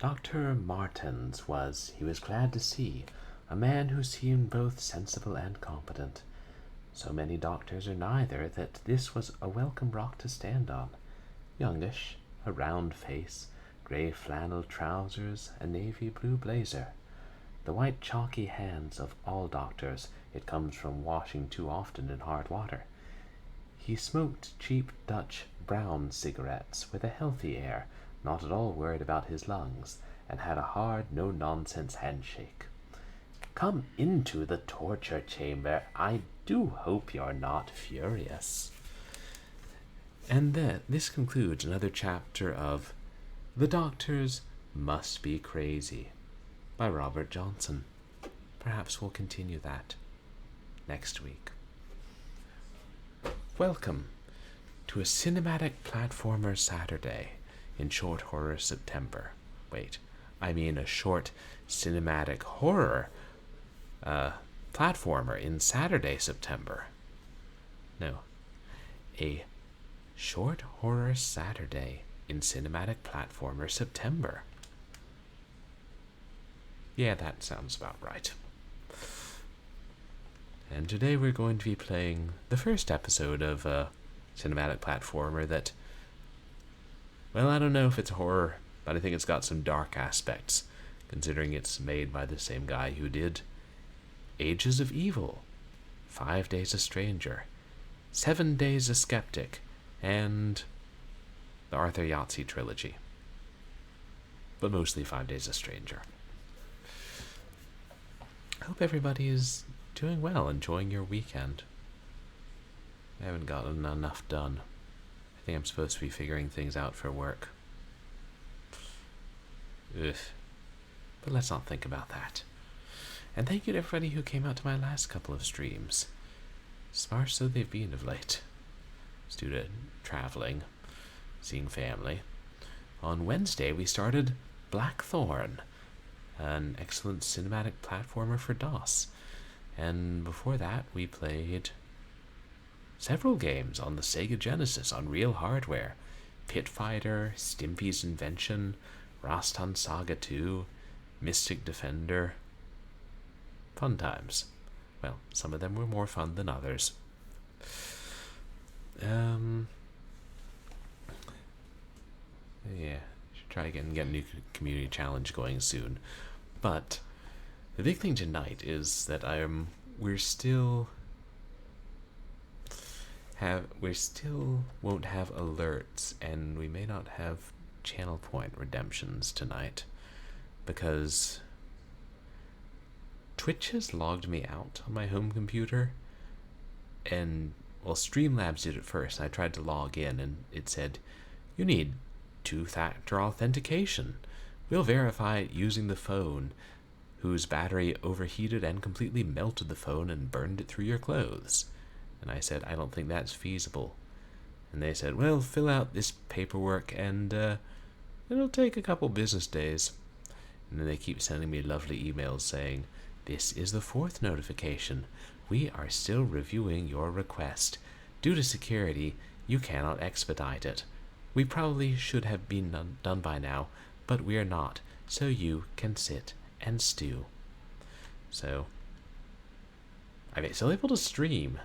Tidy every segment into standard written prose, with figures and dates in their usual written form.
Dr. Martens he was glad to see, a man who seemed both sensible and competent. So many doctors are neither that this was a welcome rock to stand on. Youngish, a round face, grey flannel trousers, a navy blue blazer. The white chalky hands of all doctors, it comes from washing too often in hard water. He smoked cheap Dutch brown cigarettes with a healthy air, not at all worried about his lungs, and had a hard, no-nonsense handshake. "Come into the torture chamber. I do hope you're not furious." And this concludes another chapter of The Doctors Must Be Crazy by Robert Johnson. Perhaps we'll continue that next week. Welcome to a cinematic platformer Saturday in short horror September. Wait, I mean a short cinematic horror platformer in Saturday September. No, a short horror Saturday in cinematic platformer September. Yeah, that sounds about right. And today we're going to be playing the first episode of a cinematic platformer that, well, I don't know if it's horror, but I think it's got some dark aspects, considering it's made by the same guy who did Ages of Evil, 5 Days a Stranger, 7 Days a Skeptic, and the Arthur Yahtzee trilogy. But mostly 5 Days a Stranger. I hope everybody is doing well, enjoying your weekend. I haven't gotten enough done. I think I'm supposed to be figuring things out for work. Ugh. But let's not think about that. And thank you to everybody who came out to my last couple of streams. Sparse though they've been of late. It's due to traveling, seeing family. On Wednesday we started Blackthorn, an excellent cinematic platformer for DOS. And before that we played several games on the Sega Genesis on real hardware. Pit Fighter, Stimpy's Invention, Rastan Saga 2, Mystic Defender. Fun times. Well, some of them were more fun than others. Yeah, should try again and get a new community challenge going soon. But the big thing tonight is that we still won't have alerts, and we may not have channel point redemptions tonight because Twitch has logged me out on my home computer, and well, Streamlabs did it first, and I tried to log in and it said you need two-factor authentication. We'll verify it using the phone whose battery overheated and completely melted the phone and burned it through your clothes. And I said, I don't think that's feasible. And they said, well, fill out this paperwork and it'll take a couple business days. And then they keep sending me lovely emails saying, this is the 4th notification. We are still reviewing your request. Due to security, you cannot expedite it. We probably should have been done by now, but we're not, so you can sit and stew. So, I'm still able to stream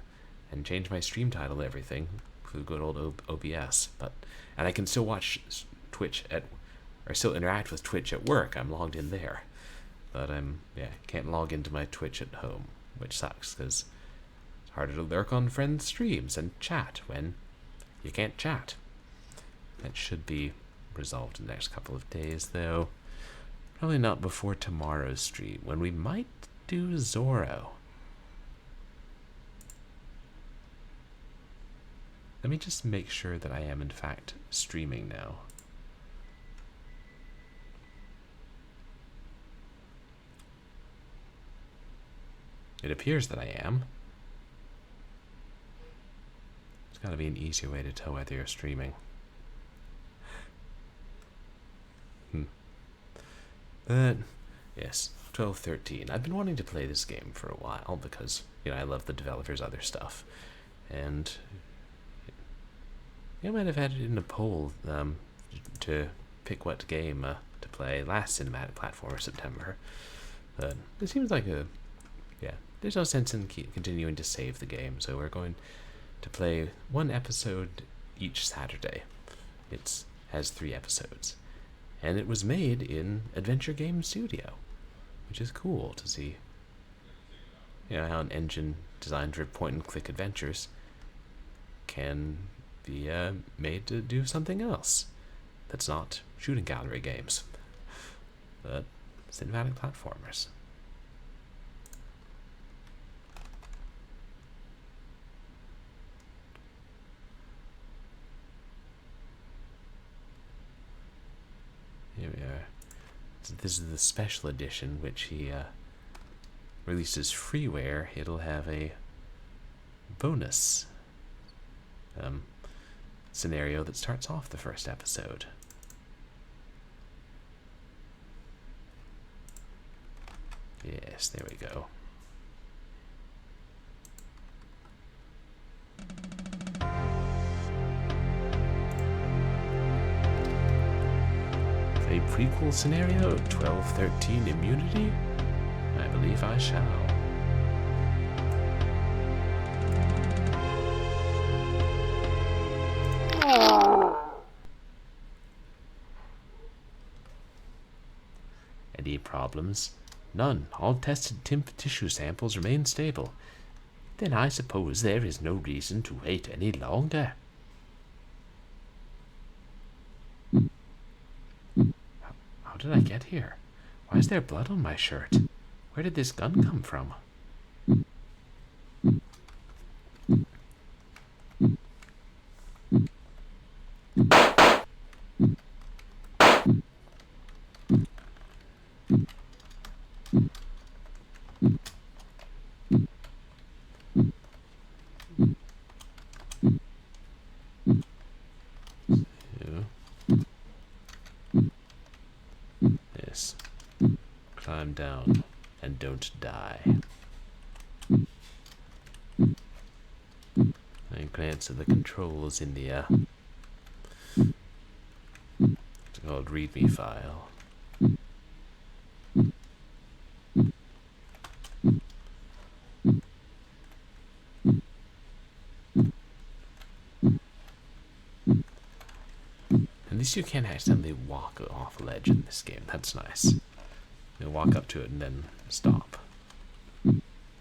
and change my stream title and everything for the good old OBS, and I can still watch Twitch or still interact with Twitch at work. I'm logged in there, but can't log into my Twitch at home, which sucks because it's harder to lurk on friends' streams and chat when you can't chat. That should be resolved in the next couple of days, though. Probably not before tomorrow's stream, when we might do Zorro. Let me just make sure that I am, in fact, streaming now. It appears that I am. There's got to be an easier way to tell whether you're streaming. But, yes, 12:13. I've been wanting to play this game for a while because, I love the developer's other stuff. And I might have had it in a poll to pick what game to play last cinematic platformer September. But it seems like there's no sense in continuing to save the game, so we're going to play one episode each Saturday. It has 3 episodes. And it was made in Adventure Game Studio, which is cool to see. You know, how an engine designed for point-and-click adventures can be made to do something else that's not shooting gallery games, but cinematic platformers. Here we are. So this is the special edition, which he releases freeware. It'll have a bonus scenario that starts off the first episode. Yes, there we go. A prequel scenario, 1213 immunity? I believe I shall. Any problems? None. All tested tissue samples remain stable. Then I suppose there is no reason to wait any longer. How did I get here? Why is there blood on my shirt? Where did this gun come from? Yes. Climb down and don't die. I glance at the controls in the it's called README file. At least you can't accidentally walk off a ledge in this game. That's nice. You'll walk up to it and then stop.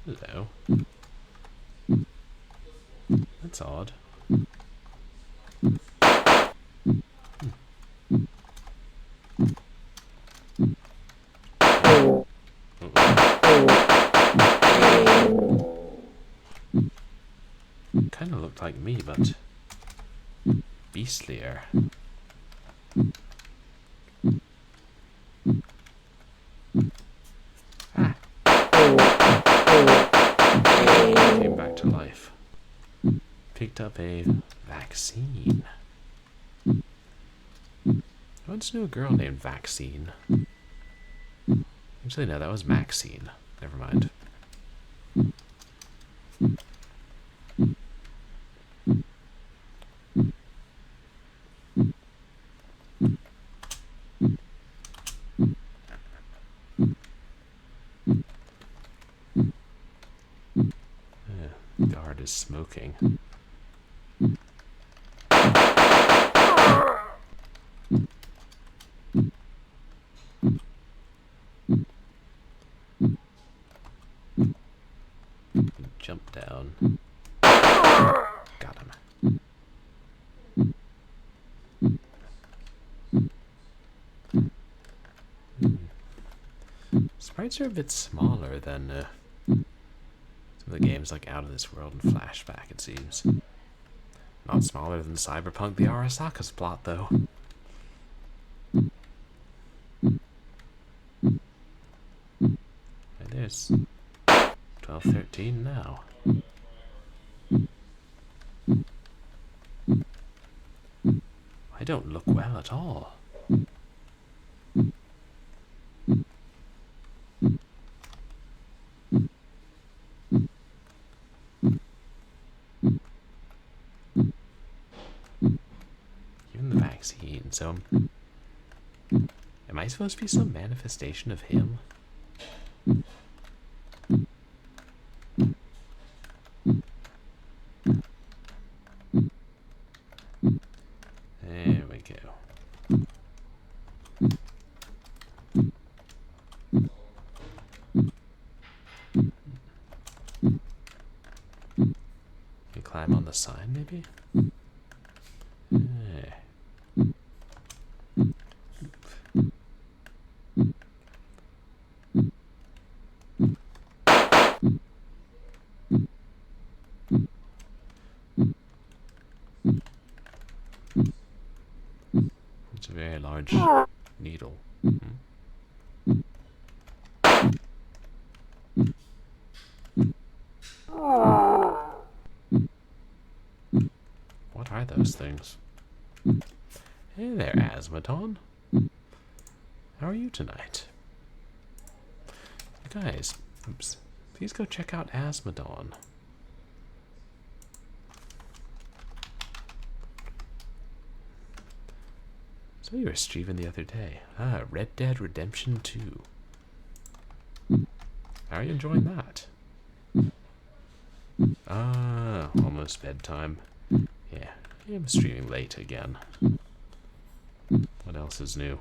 Hello. That's odd. Kind of looked like me, but beastlier. Came back to life. Picked up a vaccine. I once knew a girl named Vaccine. Actually, no, that was Maxine. Never mind. Guard is smoking. Jump down. Got him. Sprites are a bit smaller than some of the games like Out of This World and Flashback, it seems. Not smaller than Cyberpunk the Arasaka's plot, though. And there's 1213 now. I don't look well at all. Even the vaccine, so am Am I supposed to be some manifestation of him? There we go. You climb on the sign, maybe? It's a very large needle. What are those things? Hey there, Asmodon. How are you tonight? Guys, oops, please go check out Asmodon. So you were streaming the other day. Ah, Red Dead Redemption 2. How are you enjoying that? Ah, almost bedtime. Yeah, I'm streaming late again. What else is new?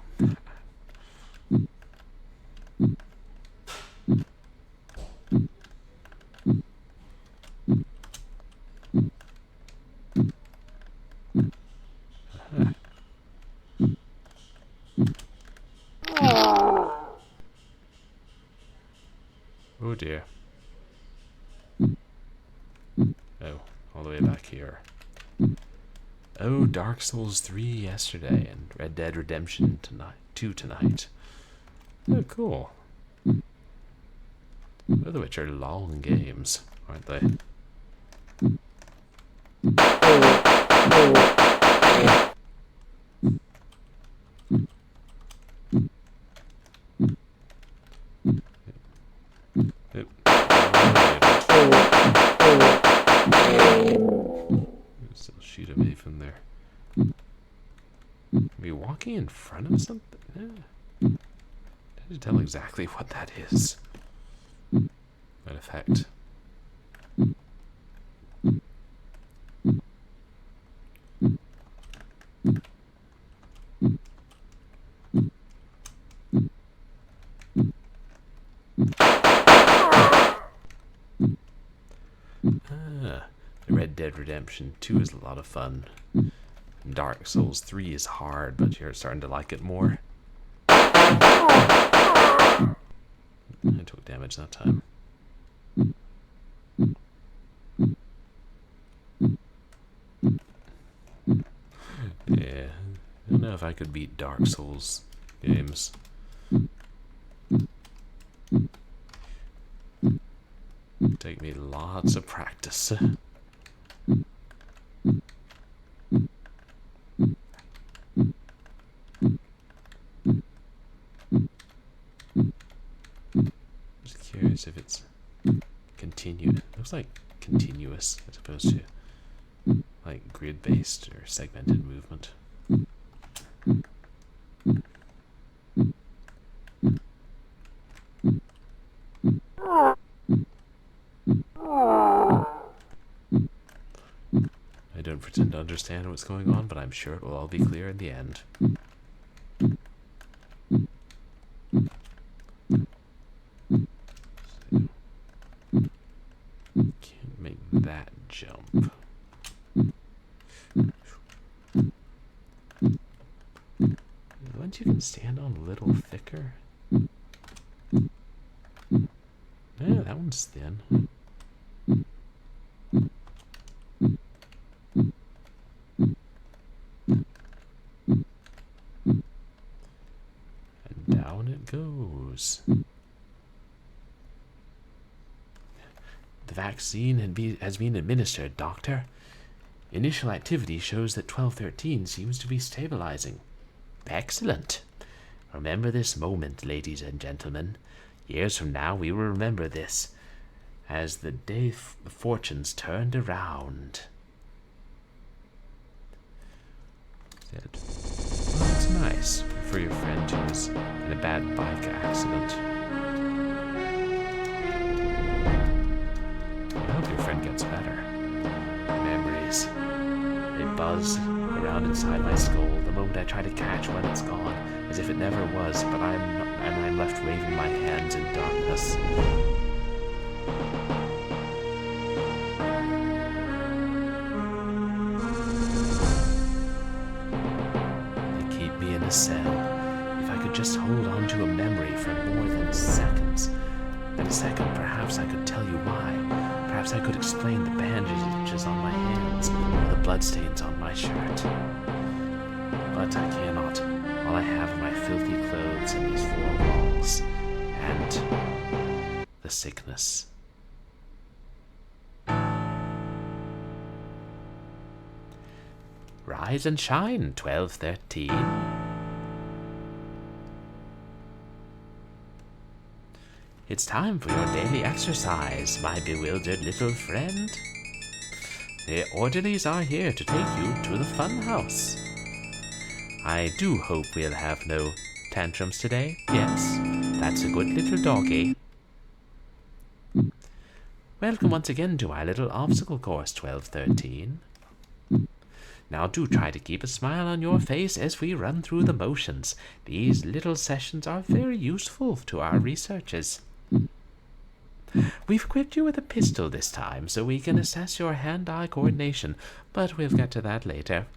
Oh dear. Oh, all the way back here. Oh, Dark Souls 3 yesterday and Red Dead Redemption 2 tonight. Oh, cool. Both of which are long games, aren't they? Still shoot at me from there. Are we walking in front of something? Yeah. I can't tell exactly what that is. That effect. Red Dead Redemption 2 is a lot of fun. Dark Souls 3 is hard, but you're starting to like it more. I took damage that time. Yeah, I don't know if I could beat Dark Souls games. Take me lots of practice. Just curious if it's continued. Looks like continuous as opposed to like grid-based or segmented movement. I don't pretend to understand what's going on, but I'm sure it will all be clear in the end. Can't make that jump. Once you can stand on a little thicker. Yeah, that one's thin. And down it goes. The vaccine has been administered, Doctor. Initial activity shows that 1213 seems to be stabilizing. Excellent. Remember this moment, ladies and gentlemen. Years from now, we will remember this as the day the fortunes turned around. Well, that's nice. for your friend who was in a bad bike accident. I hope your friend gets better. Memories. They buzz around inside my skull the moment I try to catch when it's gone, as if it never was, but I'm left waving my hands in darkness. They keep me in a cell. If I could just hold on to a memory for more than seconds. In a second, perhaps I could tell you why. Perhaps I could explain the bandages on my hands or the bloodstains on my shirt. But I cannot. All I have are my filthy clothes and these four walls. And the sickness. Rise and shine, 1213. It's time for your daily exercise, my bewildered little friend. The orderlies are here to take you to the fun house. I do hope we'll have no tantrums today. Yes, that's a good little doggy. Welcome once again to our little obstacle course, 1213. Now do try to keep a smile on your face as we run through the motions. These little sessions are very useful to our researches. We've equipped you with a pistol this time, so we can assess your hand-eye coordination, but we'll get to that later.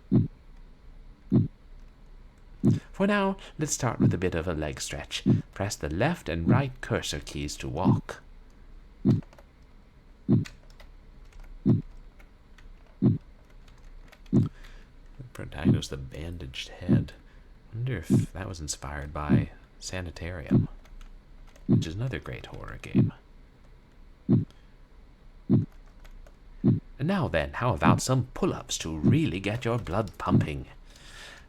For now, let's start with a bit of a leg stretch. Press the left and right cursor keys to walk. Diagnosed the bandaged head. I wonder if that was inspired by Sanitarium, which is another great horror game. And now then, how about some pull-ups to really get your blood pumping?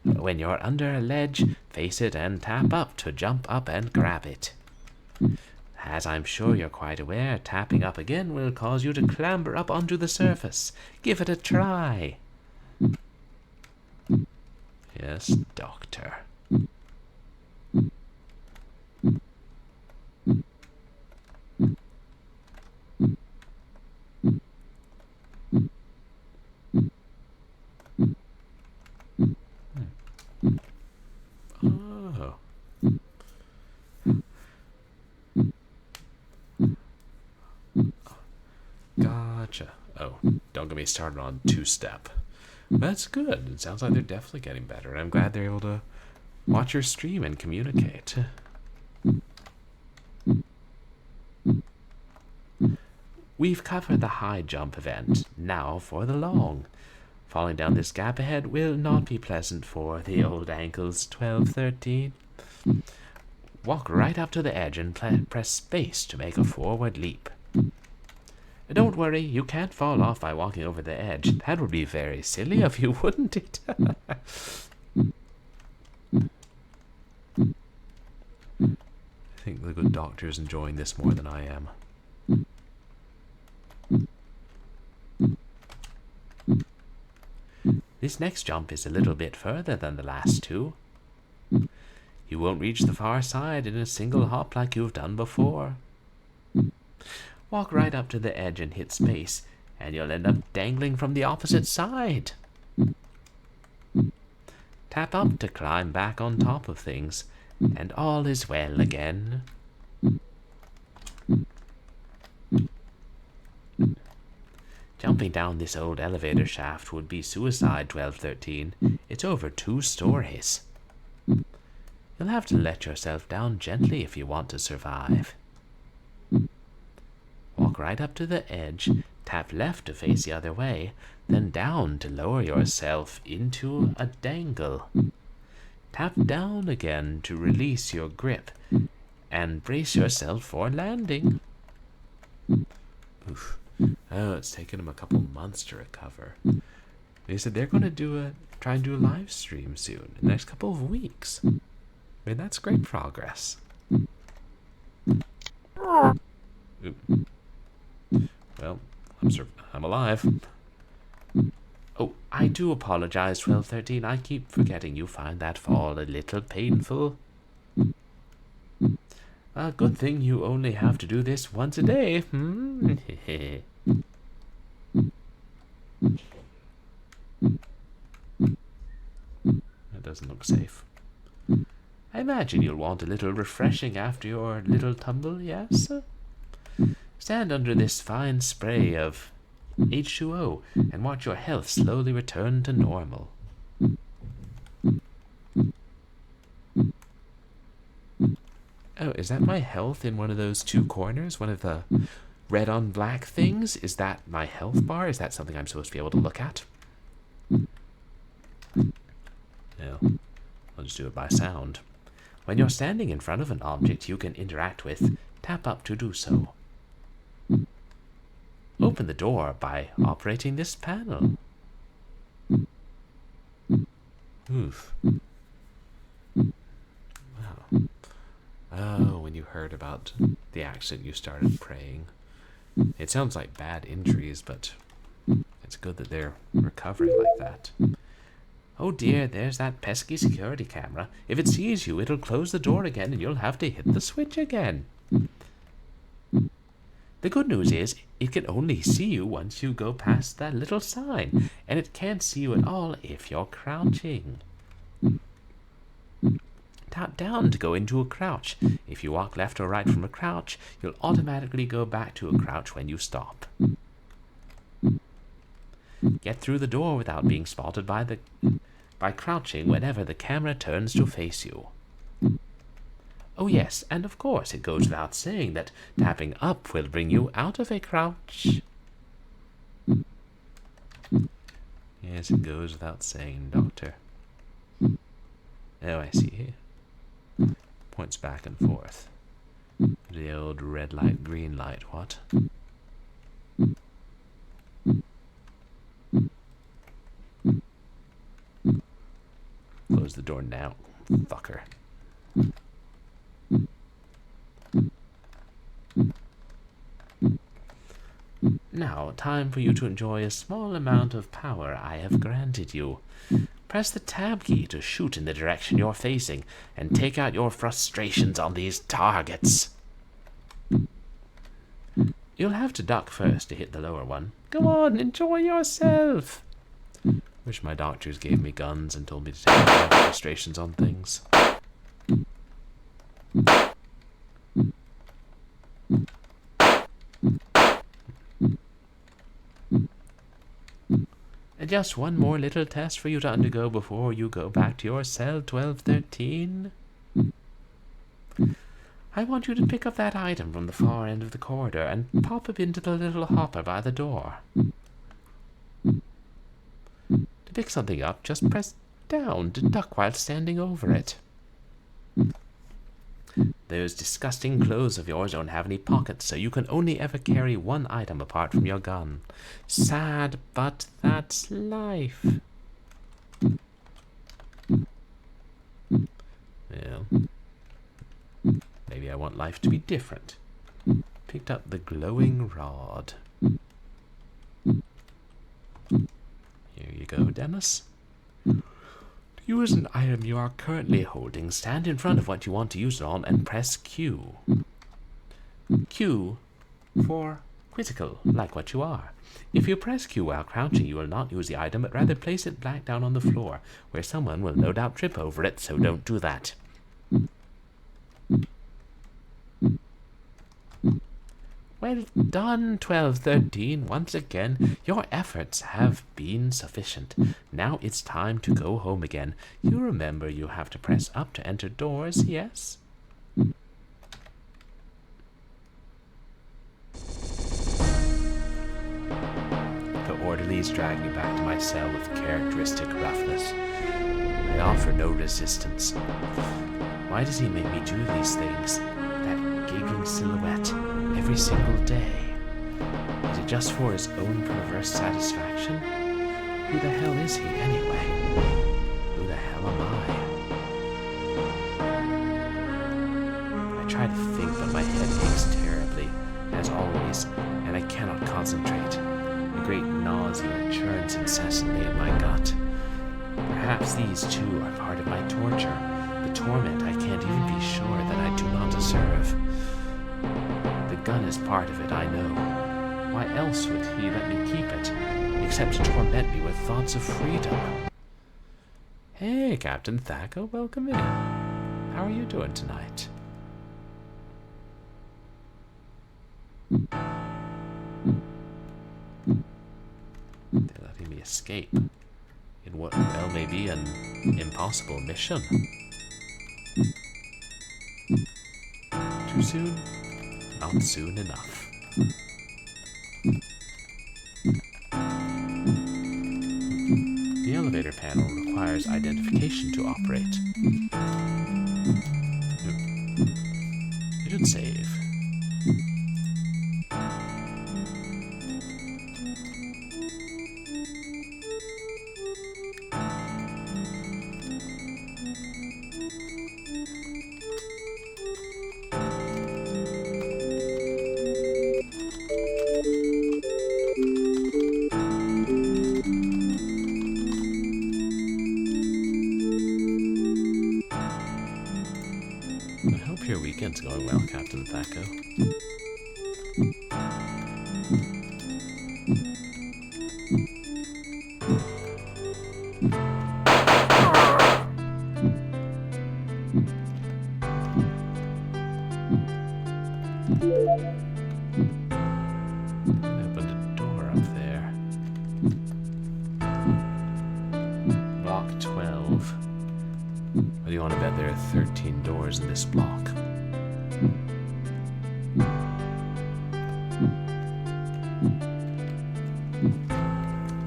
When you're under a ledge, face it and tap up to jump up and grab it. As I'm sure you're quite aware, tapping up again will cause you to clamber up onto the surface. Give it a try. Yes, Doctor. Oh. Gotcha. Oh, don't get me started on two-step. That's good. It sounds like they're definitely getting better, and I'm glad they're able to watch your stream and communicate. We've covered the high jump event. Now for the long. Falling down this gap ahead will not be pleasant for the old ankles, 1213. Walk right up to the edge and press space to make a forward leap. Don't worry, you can't fall off by walking over the edge. That would be very silly of you, wouldn't it? I think the good doctor's enjoying this more than I am. This next jump is a little bit further than the last two. You won't reach the far side in a single hop like you've done before. Walk right up to the edge and hit space, and you'll end up dangling from the opposite side. Tap up to climb back on top of things, and all is well again. Jumping down this old elevator shaft would be suicide, 1213. It's over 2 stories. You'll have to let yourself down gently if you want to survive. Walk right up to the edge, tap left to face the other way, then down to lower yourself into a dangle. Tap down again to release your grip, and brace yourself for landing. Oof. Oh, it's taken them a couple months to recover. They said they're going to try and do a live stream soon, in the next couple of weeks. I mean, that's great progress. Oop. Well, I'm alive. Oh, I do apologize, 1213. I keep forgetting you find that fall a little painful. A good thing you only have to do this once a day. That doesn't look safe. I imagine you'll want a little refreshing after your little tumble, yes? Stand under this fine spray of H2O and watch your health slowly return to normal. Oh, is that my health in one of those two corners? One of the red on black things? Is that my health bar? Is that something I'm supposed to be able to look at? No, I'll just do it by sound. When you're standing in front of an object you can interact with, tap up to do so. Open the door by operating this panel. Oof. Wow. Oh, when you heard about the accident you started praying. It sounds like bad injuries, but it's good that they're recovering like that. Oh dear, there's that pesky security camera. If it sees you, it'll close the door again and you'll have to hit the switch again. The good news is, it can only see you once you go past that little sign, and it can't see you at all if you're crouching. Tap down to go into a crouch. If you walk left or right from a crouch, you'll automatically go back to a crouch when you stop. Get through the door without being spotted by crouching whenever the camera turns to face you. Oh yes, and of course it goes without saying that tapping up will bring you out of a crouch. Yes, it goes without saying, Doctor. Oh, I see here. Points back and forth. The old red light, green light, what? Close the door now, fucker. Now, time for you to enjoy a small amount of power I have granted you. Press the tab key to shoot in the direction you're facing, and take out your frustrations on these targets. You'll have to duck first to hit the lower one. Go on, enjoy yourself. Wish my doctors gave me guns and told me to take out my frustrations on things. Just one more little test for you to undergo before you go back to your cell, 1213. I want you to pick up that item from the far end of the corridor and pop it into the little hopper by the door. To pick something up, just press down to duck while standing over it. Those disgusting clothes of yours don't have any pockets, so you can only ever carry one item apart from your gun. Sad, but that's life. Well, maybe I want life to be different. Picked up the glowing rod. Here you go, Dennis. To use an item you are currently holding, stand in front of what you want to use it on and press Q. Q for critical, like what you are. If you press Q while crouching, you will not use the item, but rather place it back down on the floor, where someone will no doubt trip over it, so don't do that. Well done, 1213. Once again, your efforts have been sufficient. Now it's time to go home again. You remember you have to press up to enter doors, yes? The orderlies drag me back to my cell with characteristic roughness. I offer no resistance. Why does he make me do these things? That giggling silhouette. Every single day. Is it just for his own perverse satisfaction? Who the hell is he, anyway? Who the hell am I? I try to think, but my head aches terribly, as always, and I cannot concentrate. A great nausea churns incessantly in my gut. Perhaps these, too, are part of my torture, the torment I can't even be sure that I do not deserve. The gun is part of it, I know. Why else would he let me keep it, except to torment me with thoughts of freedom? Hey, Captain Thacker, welcome in. How are you doing tonight? They're letting me escape in what well may be an impossible mission. Too soon? Not soon enough. The elevator panel requires identification to operate. It should save. I hope your weekend's going well, Captain Thacker. I opened a door up there. Block 12. What do you want to bet there are 13 doors in this block?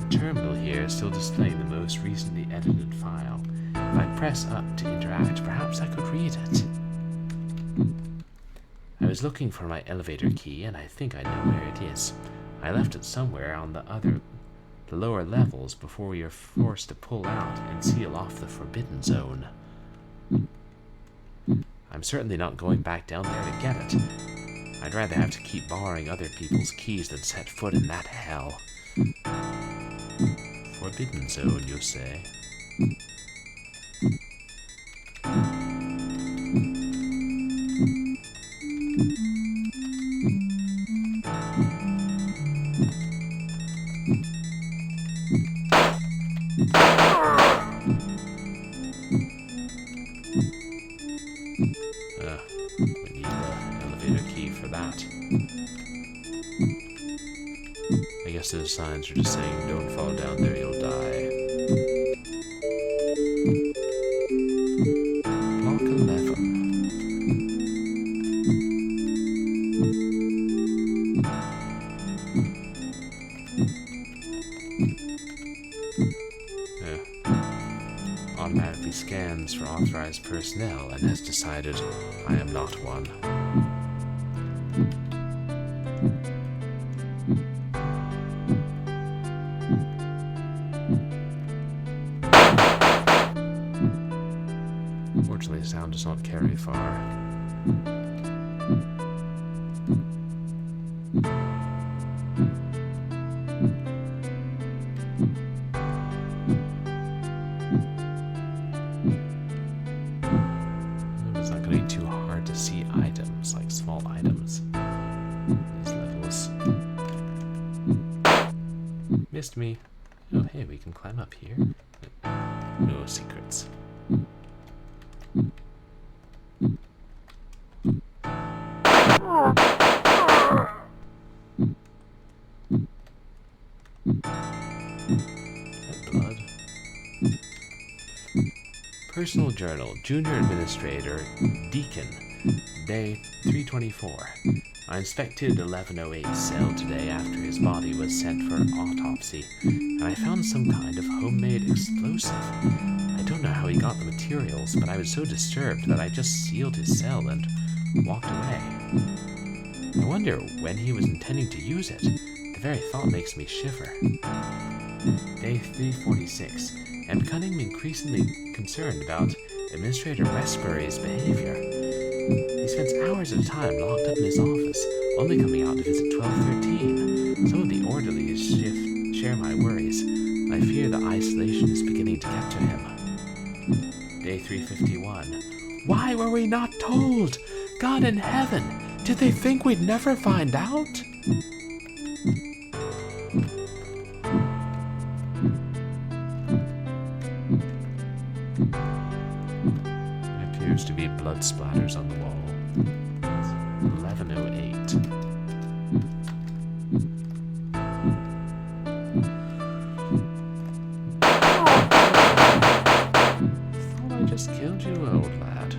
The terminal here is still displaying the most recently edited file. If I press up to interact, perhaps I could read it. I was looking for my elevator key, and I think I know where it is. I left it somewhere on the lower levels before we were forced to pull out and seal off the forbidden zone. I'm certainly not going back down there to get it. I'd rather have to keep borrowing other people's keys than set foot in that hell. Forbidden zone, you say? We need the elevator key for that. I guess those signs are just saying, don't fall down there, you'll die. Block 11. Automatically scans for authorized personnel and has decided I am not one. Fortunately, the sound does not carry far. It's not going to be too hard to see items, like small items. These levels. Missed me. Oh, hey, we can climb up here. No secrets. Blood. Personal Journal, Junior Administrator, Deacon, Day 324. I inspected 1108's cell today after his body was sent for autopsy, and I found some kind of homemade explosive. I don't know how he got the materials, but I was so disturbed that I just sealed his cell and walked away. I wonder when he was intending to use it. The very thought makes me shiver. Day 346. I'm becoming increasingly concerned about Administrator Westbury's behavior. He spends hours at a time locked up in his office, only coming out to visit 1213. Some of the orderlies share my worries. I fear the isolation is beginning to get to him. Day 351. Why were we not told? God in heaven, did they think we'd never find out? There appears to be blood splatters on the wall. It's 11:08. Thought I just killed you, old lad.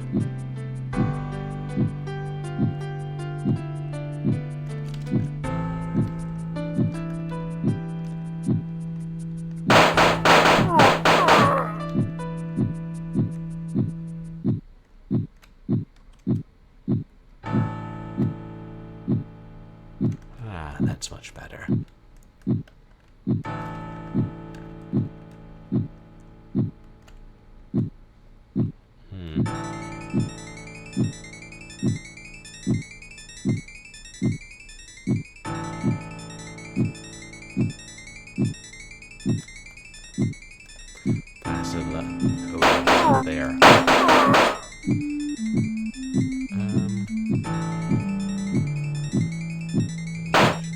Ah, that's much better. Passive code there.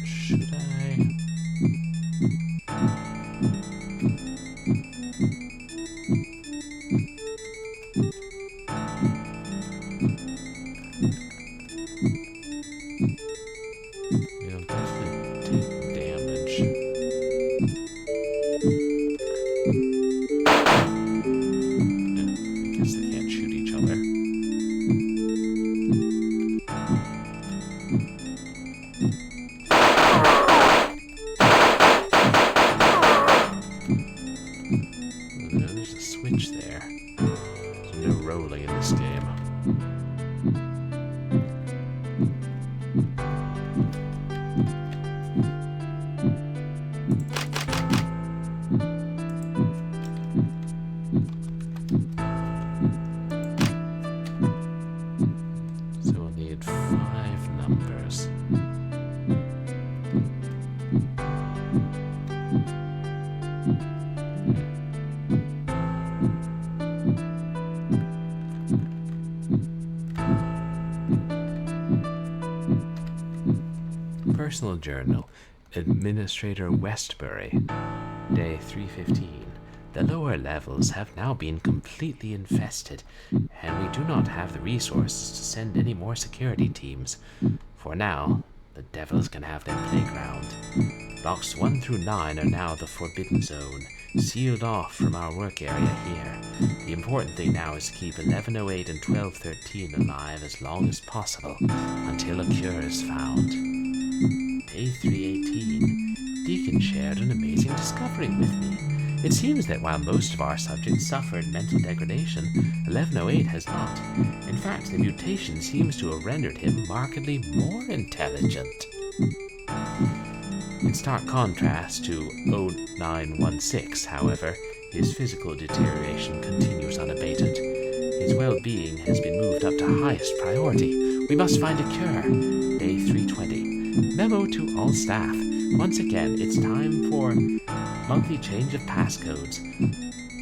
Should I? You'll definitely take damage. I guess they can't shoot each other. There's a switch there. There's no rolling in this game. So we'll need 5 numbers. Personal journal. Administrator Westbury. Day 315. The lower levels have now been completely infested, and we do not have the resources to send any more security teams. For now, the devils can have their playground. Blocks 1 through 9 are now the Forbidden Zone, sealed off from our work area here. The important thing now is to keep 1108 and 1213 alive as long as possible, until a cure is found. Day 318. Deacon shared an amazing discovery with me. It seems that while most of our subjects suffered mental degradation, 1108 has not. In fact, the mutation seems to have rendered him markedly more intelligent. In stark contrast to 0916, however, his physical deterioration continues unabated. His well-being has been moved up to highest priority. We must find a cure. Day 320. Memo to all staff. Once again, it's time for monthly change of passcodes.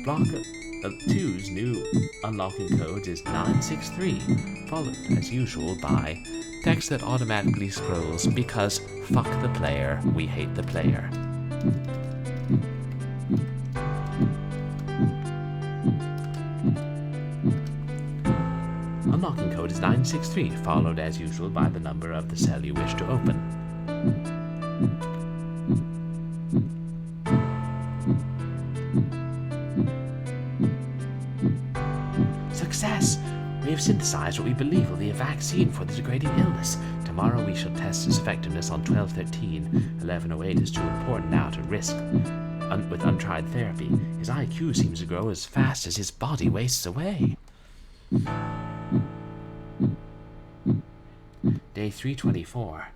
Block 2's new unlocking code is 963, followed as usual by text that automatically scrolls because fuck the player, we hate the player. Unlocking code is 963, followed as usual by the number of the cell you wish to open. Success! We have synthesized what we believe will be a vaccine for the degrading illness. Tomorrow we shall test its effectiveness on 1213. 1108 is too important now to risk with untried therapy. His IQ seems to grow as fast as his body wastes away. Day 324.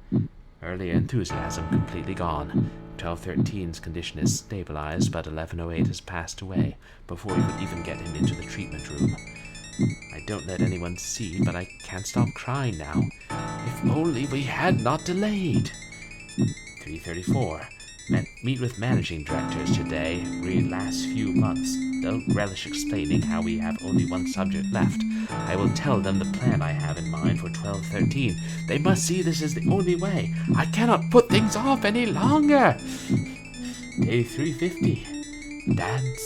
Earlier enthusiasm completely gone. 1213's condition is stabilized, but 1108 has passed away before we could even get him into the treatment room. I don't let anyone see, but I can't stop crying now. If only we had not delayed. 334. Meet with managing directors today. Read last few months. don't relish explaining how we have only one subject left. I will tell them the plan I have in mind for 1213. They must see this is the only way. I cannot put things off any longer. Day 350. Dance,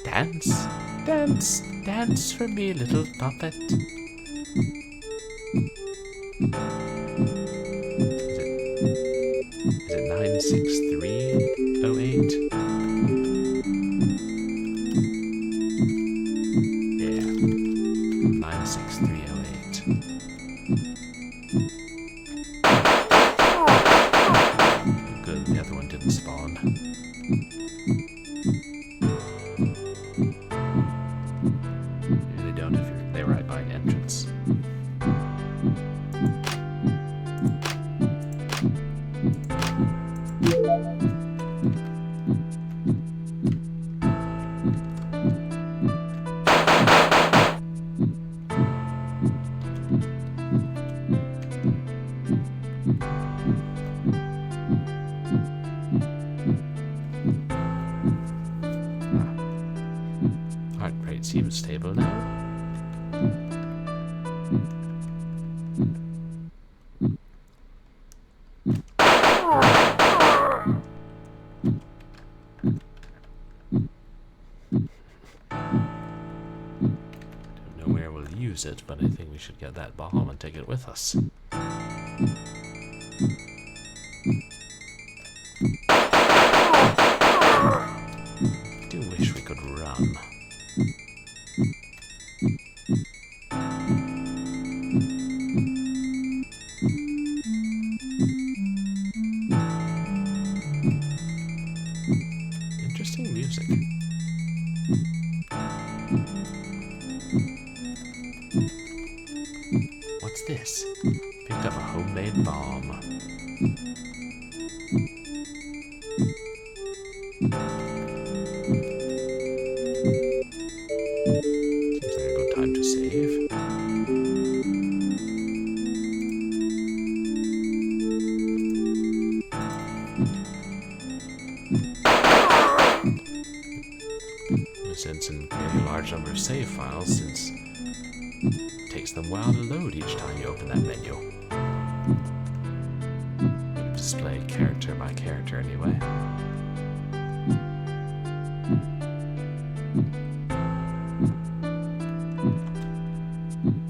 dance, dance, dance for me, little puppet. Is it 96308? Yeah, 96308. Good, the other one didn't spawn. They don't if they're right by an entrance. Heart rate seems stable now. Don't know where we'll use it, but I think we should get that bomb and take it with us. I do wish we could run. Interesting music. What's this? Picked up a homemade bomb. Seems like a good time to save. Since in creating a large number of save files, since it takes them a while to load each time you open that menu. It'll display character by character anyway.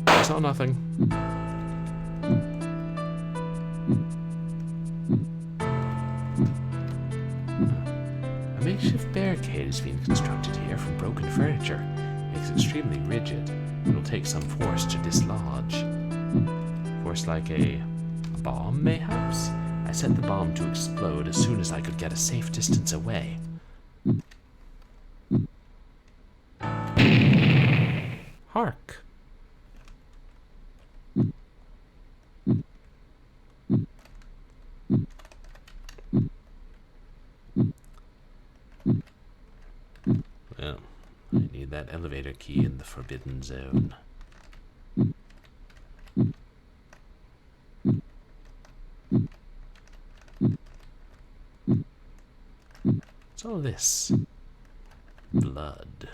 I saw nothing. A makeshift barricade is being constructed here from broken furniture. It's extremely rigid. It will take some force to dislodge. Force like a bomb, mayhaps? I set the bomb to explode as soon as I could get a safe distance away. Hark! Well, I need that elevator key in the forbidden zone. What's all this? Blood.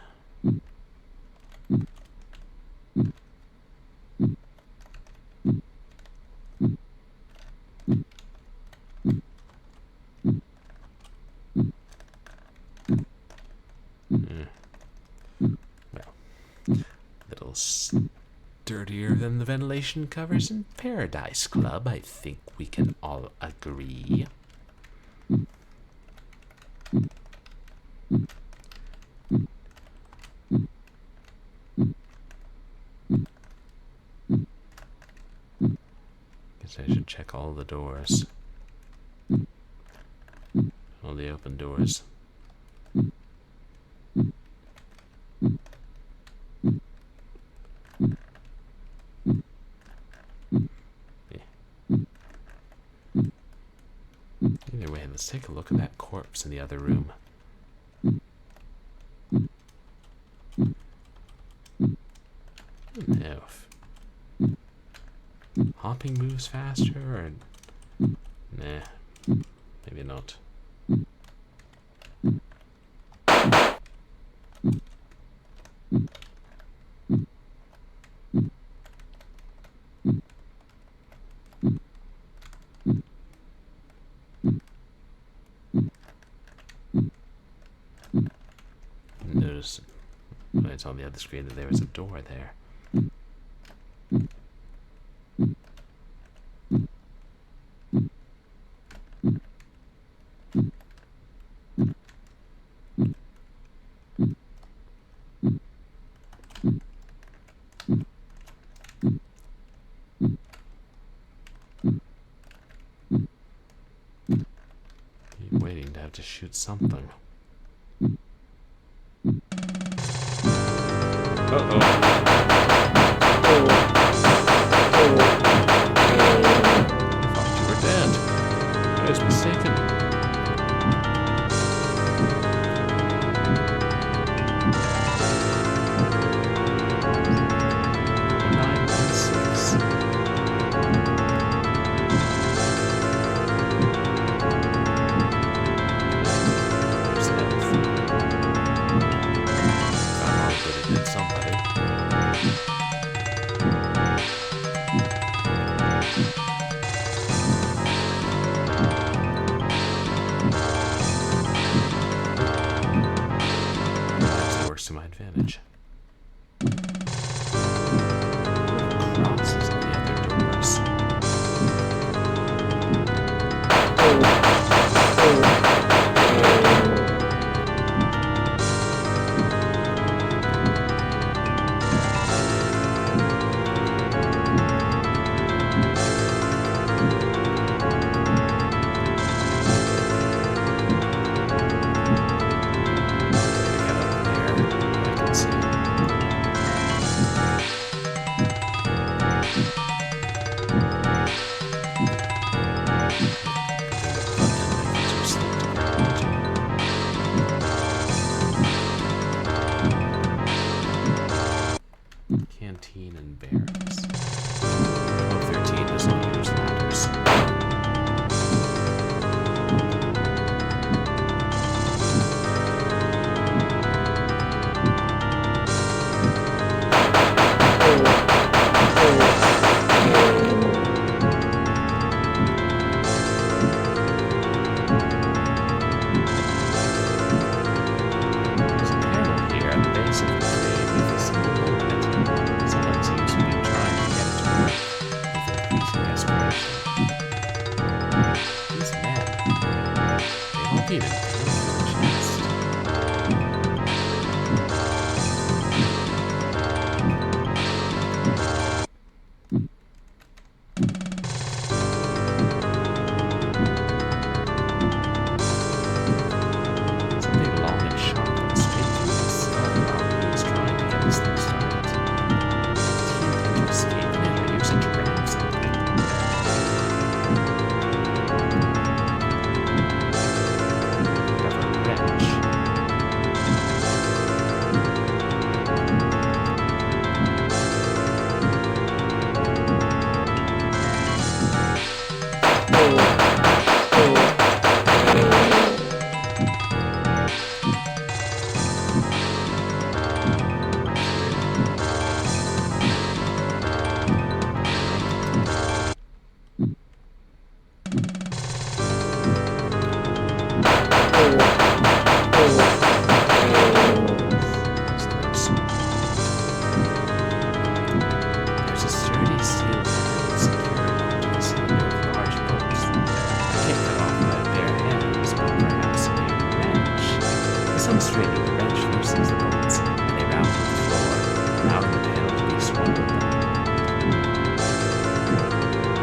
Well, a little sturdier than the ventilation covers in Paradise Club, I think we can all agree. Guess I should check all the doors. All the open doors. Either way, let's take a look at that corpse in the other room. I don't know if hopping moves faster or... Nah, maybe not. notice when it's on the other screen that there was a door there. Keep waiting to have to shoot something. Uh-oh. I thought you were dead. I was mistaken. To my advantage. Crosses on the other doors. Canteen and barracks. 1213 does not use ladders. There's a panel here at the base of the grave with a single hole in it. Someone seems to be trying to get it to work with increasing desperation. These men, they won't even feel the chest. Something long and sharp went straight through his skull while he was trying to get this thing started. Did he intend to escape in it or use it to grab something? Of a wrench. There's a sturdy steel panel secured onto the cylinder with large bolts. I can't cut off my bare hands, but perhaps a wrench. As I'm straining, the wrench loosens the bolts, and they round to the floor, allowing the panel to be swung open.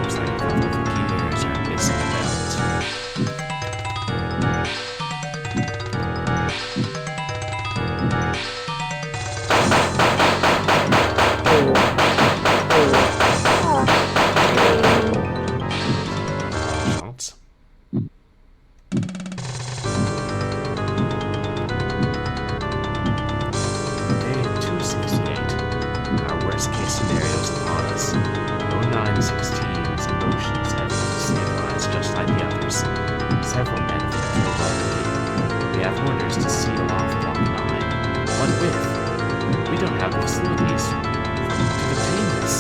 Looks like a couple of gears are missing a belt. Shots. Day 268. Our worst case scenario is upon us. 0916's emotions have stabilized just like the others. Several men have been killed already. We have orders to seal off Block 9. What with? We don't have the facilities to contain this.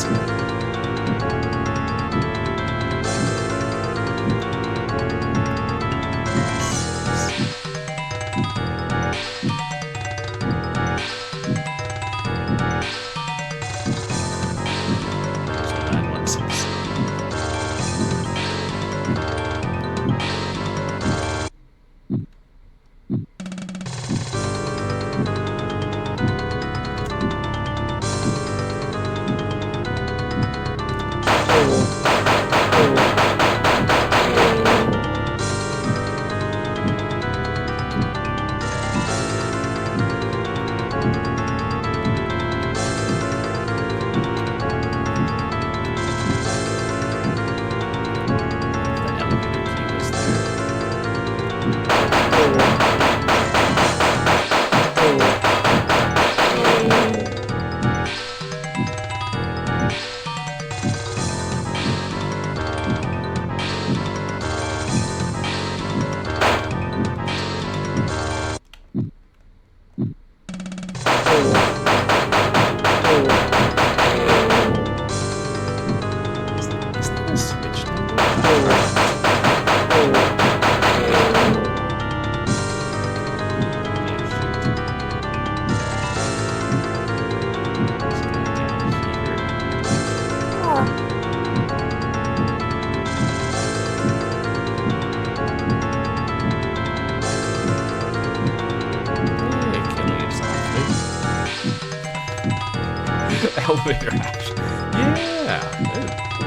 interaction. Yeah.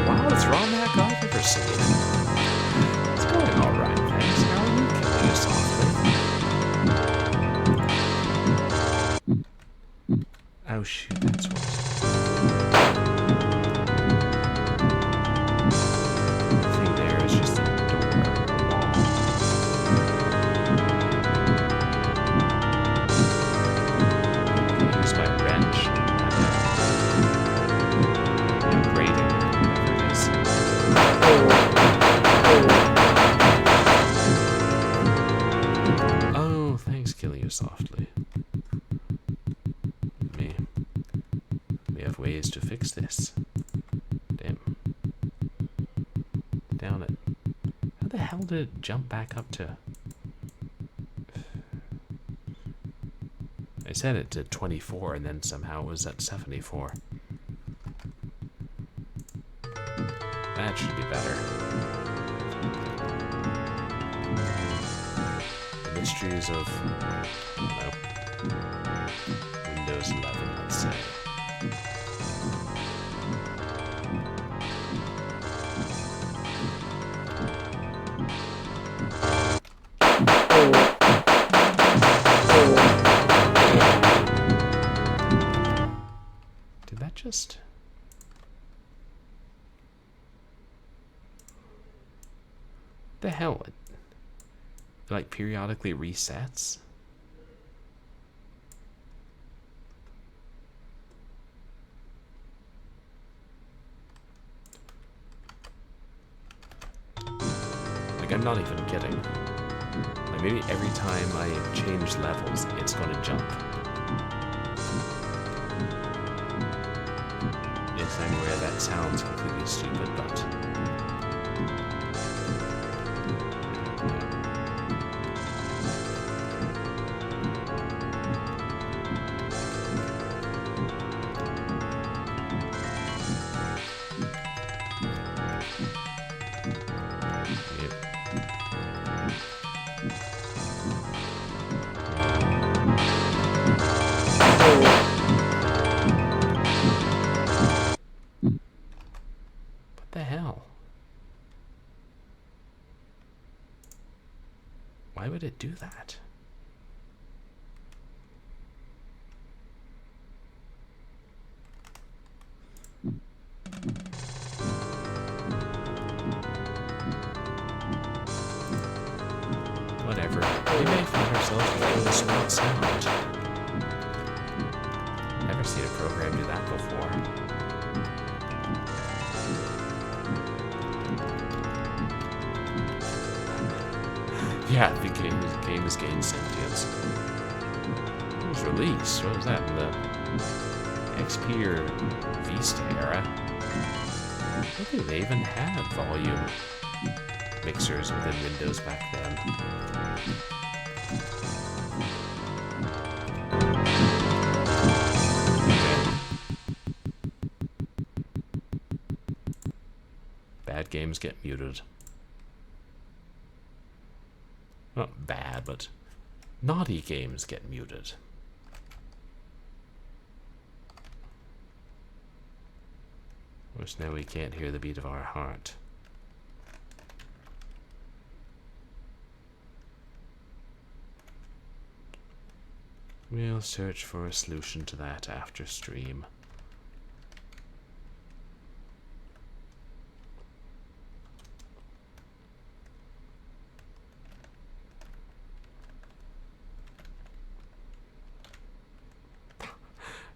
Wildest raw mac I've ever seen. It's going all right. Thanks. How are you killing us softly? Oh shoot, that's what. The thing there is just a door, a wall. Use my wrench. Grating, whatever it is. Oh, thanks, killing you softly. We have ways to fix this. Damn. Down it. How the hell did it jump back up to? I set it to 24 and then somehow it was at 74. That should be better. The mysteries of, I don't know, Windows 11, let's say. Did that just... the hell? It like periodically resets? Like, I'm not even kidding. Like, maybe every time I change levels, it's gonna jump. Yes, I'm aware that sounds completely stupid, but... What the hell? Why would it do that? Whatever. We may find ourselves playing the smart sound. Never seen a program do that before. Yeah, the game is gained sentience. It was released. What was that? In the XP or Vista era? I don't think they even had volume mixers within Windows back then. Bad games get muted. Not bad, but naughty games get muted. Of course, now we can't hear the beat of our heart. We'll search for a solution to that after stream.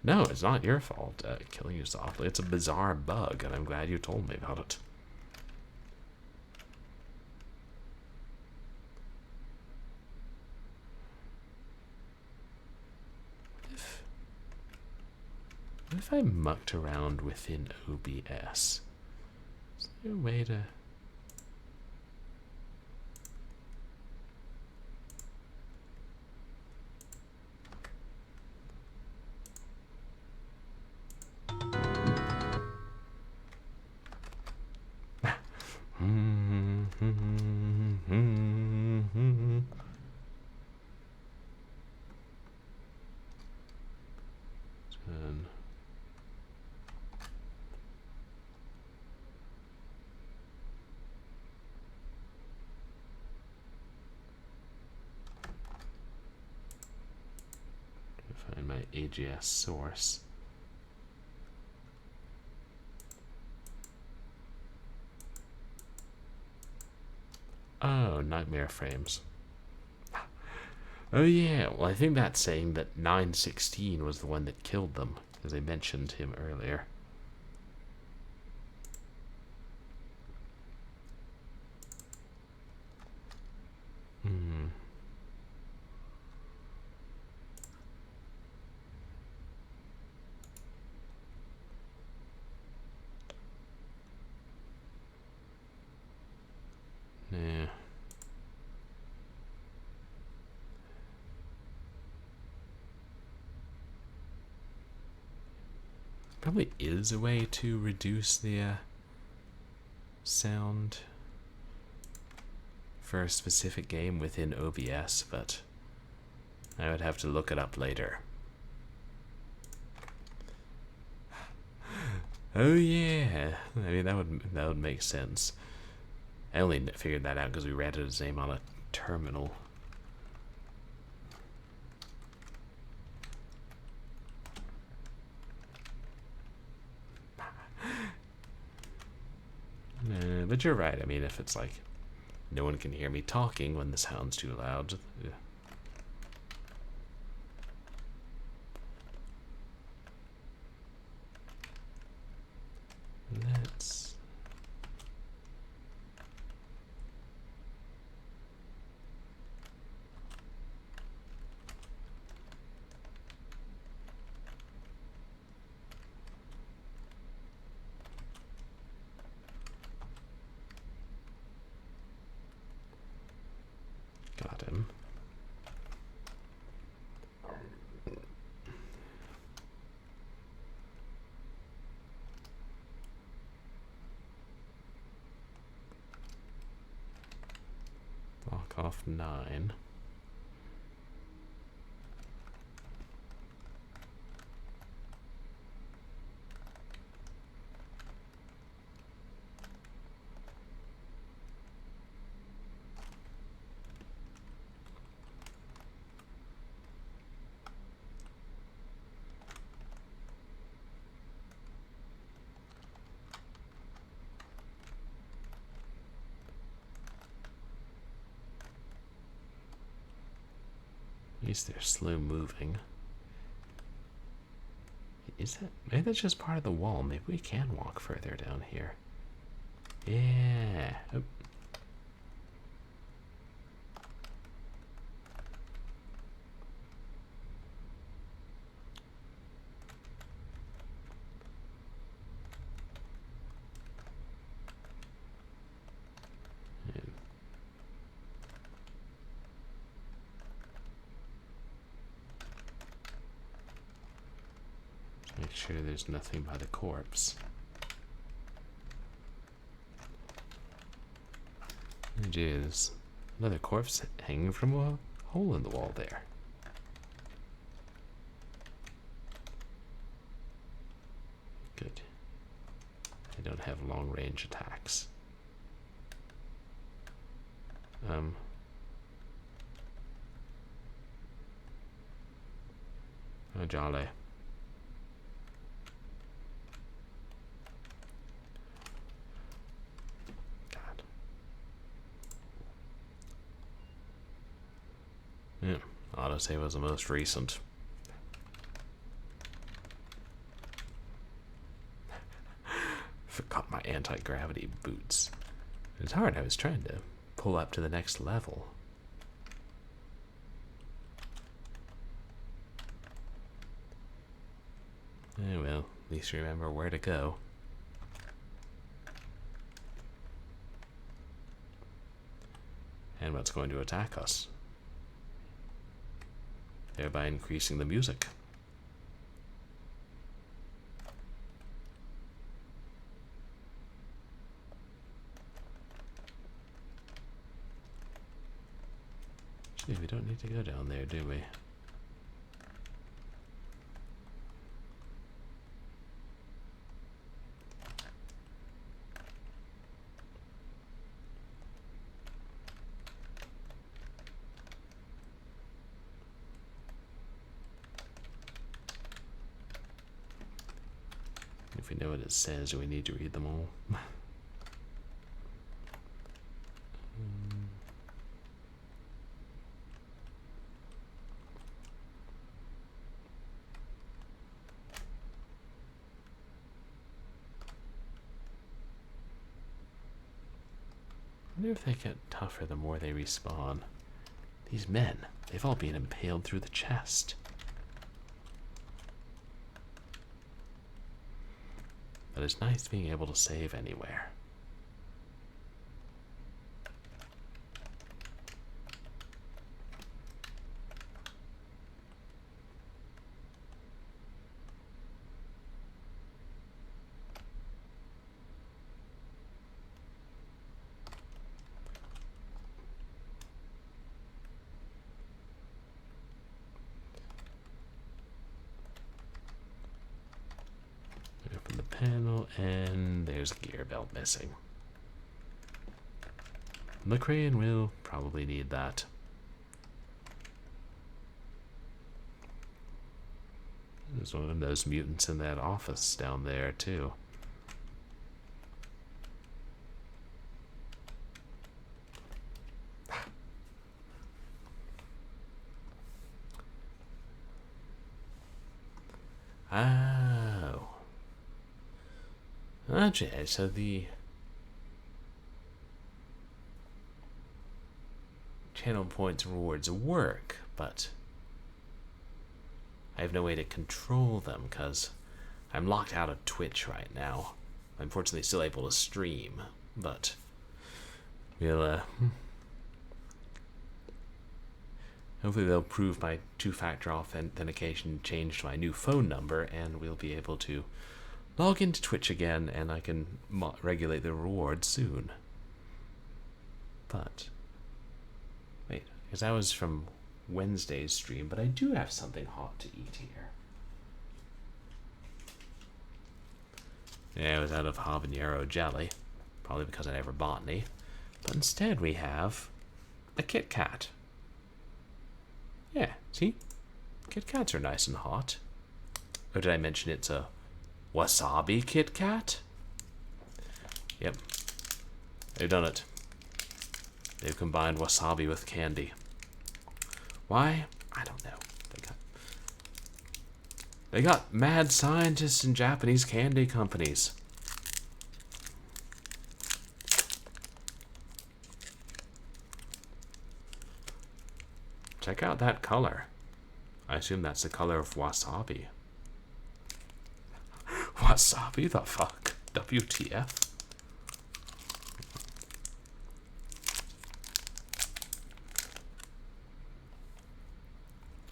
No, it's not your fault, killing you softly. It's a bizarre bug, and I'm glad you told me about it. What if I mucked around within OBS? Is there a way to... my AGS source. Oh, nightmare frames. Oh yeah, well I think that's saying that 916 was the one that killed them, as I mentioned him earlier. Yeah. Probably is a way to reduce the sound for a specific game within OBS, but I would have to look it up later. Oh yeah, I mean that would make sense. I only figured that out because we read his name on a terminal. But you're right. I mean, if it's like no one can hear me talking when the sound's too loud. Yeah. Let's... Got him. Lock off 9. At least they're slow moving. Is that... maybe that's just part of the wall. Maybe we can walk further down here. Yeah. Oh. Make sure there's nothing by the corpse. It is another corpse hanging from a hole in the wall there. Good. I don't have long range attacks. Oh, jolly. God. Yeah, autosave was the most recent. Forgot my anti-gravity boots. It's hard, I was trying to pull up to the next level. Eh, well, at least remember where to go. And what's going to attack us, thereby increasing the music. Actually, we don't need to go down there, do we? we know what it says, do we need to read them all? I wonder if they get tougher the more they respawn. These men, they've all been impaled through the chest. But it's nice being able to save anywhere. Open the panel, and there's a gear belt missing. The crane will probably need that. There's one of those mutants in that office down there, too. Oh. Okay, so the channel points rewards work, but I have no way to control them because I'm locked out of Twitch right now. I'm fortunately still able to stream, but we'll hopefully they'll prove my two-factor authentication changed to my new phone number, and we'll be able to log into Twitch again, and I can regulate the rewards soon. But wait, because that was from Wednesday's stream, but I do have something hot to eat here. Yeah, it was out of habanero jelly, probably because I never bought any. But instead we have a Kit Kat. Yeah, see? Kit Kats are nice and hot. Or did I mention it's a wasabi Kit Kat? Yep. They've done it. They've combined wasabi with candy. Why? I don't know. They got mad scientists and Japanese candy companies. Check out that color. I assume that's the color of wasabi. Wasabi? The fuck? WTF?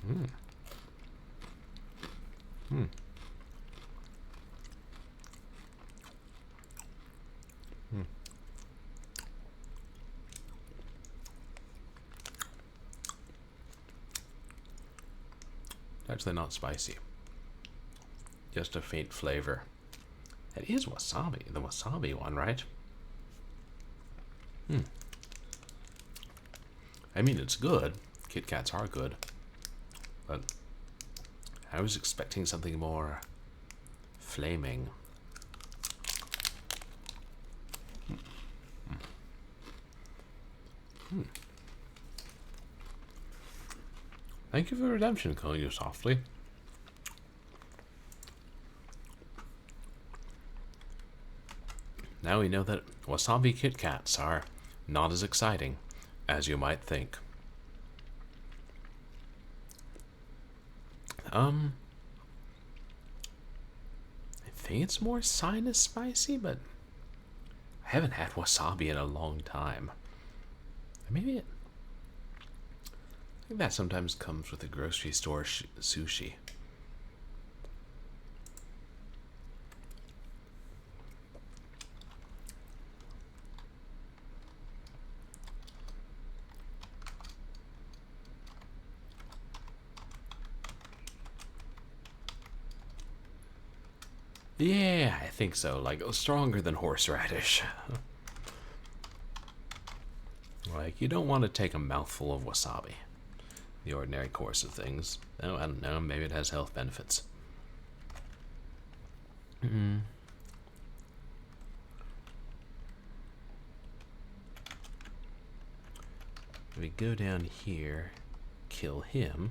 Hmm. Hmm. Hmm. Actually not spicy. Just a faint flavor. It is wasabi, the wasabi one, right? Hmm. I mean, it's good. Kit Kats are good. But I was expecting something more flaming. Hmm. Thank you for redemption, calling you softly. Now we know that wasabi Kit Kats are not as exciting as you might think. I think it's more sinus spicy, but I haven't had wasabi in a long time. Maybe I think that sometimes comes with a grocery store sushi. Yeah, I think so. Like, stronger than horseradish. Like, you don't want to take a mouthful of wasabi. The ordinary course of things. Oh, I don't know. Maybe it has health benefits. So we go down here, kill him,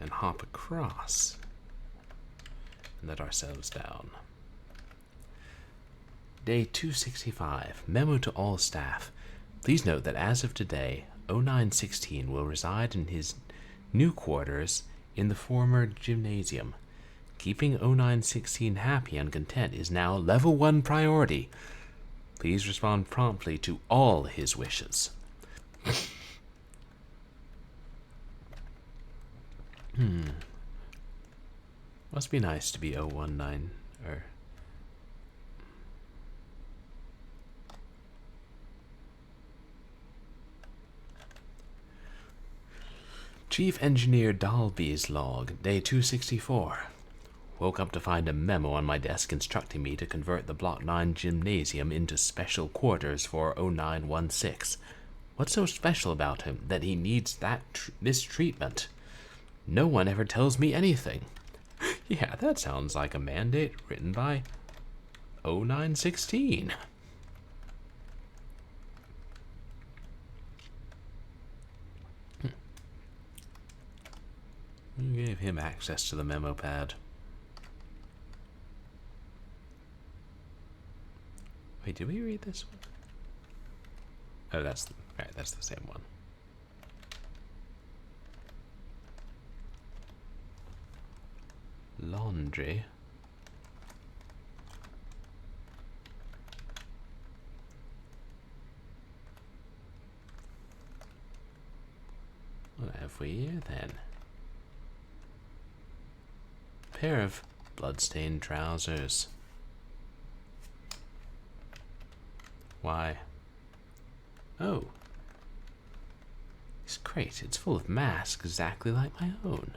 and hop across and let ourselves down. Day 265. Memo to all staff. Please note that as of today, 0916 will reside in his new quarters in the former gymnasium. Keeping 0916 happy and content is now level 1 priority. Please respond promptly to all his wishes. Must be nice to be 019 or Chief Engineer Dalby's log, day 264. Woke up to find a memo on my desk instructing me to convert the Block 9 gymnasium into special quarters for 0916. What's so special about him that he needs this treatment? No one ever tells me anything. Yeah, that sounds like a mandate written by 0916. Who gave him access to the memo pad? Wait, did we read this one? Oh, that's the same one. Laundry. What have we here then? Pair of bloodstained trousers. Why? Oh. This crate, it's full of masks exactly like my own.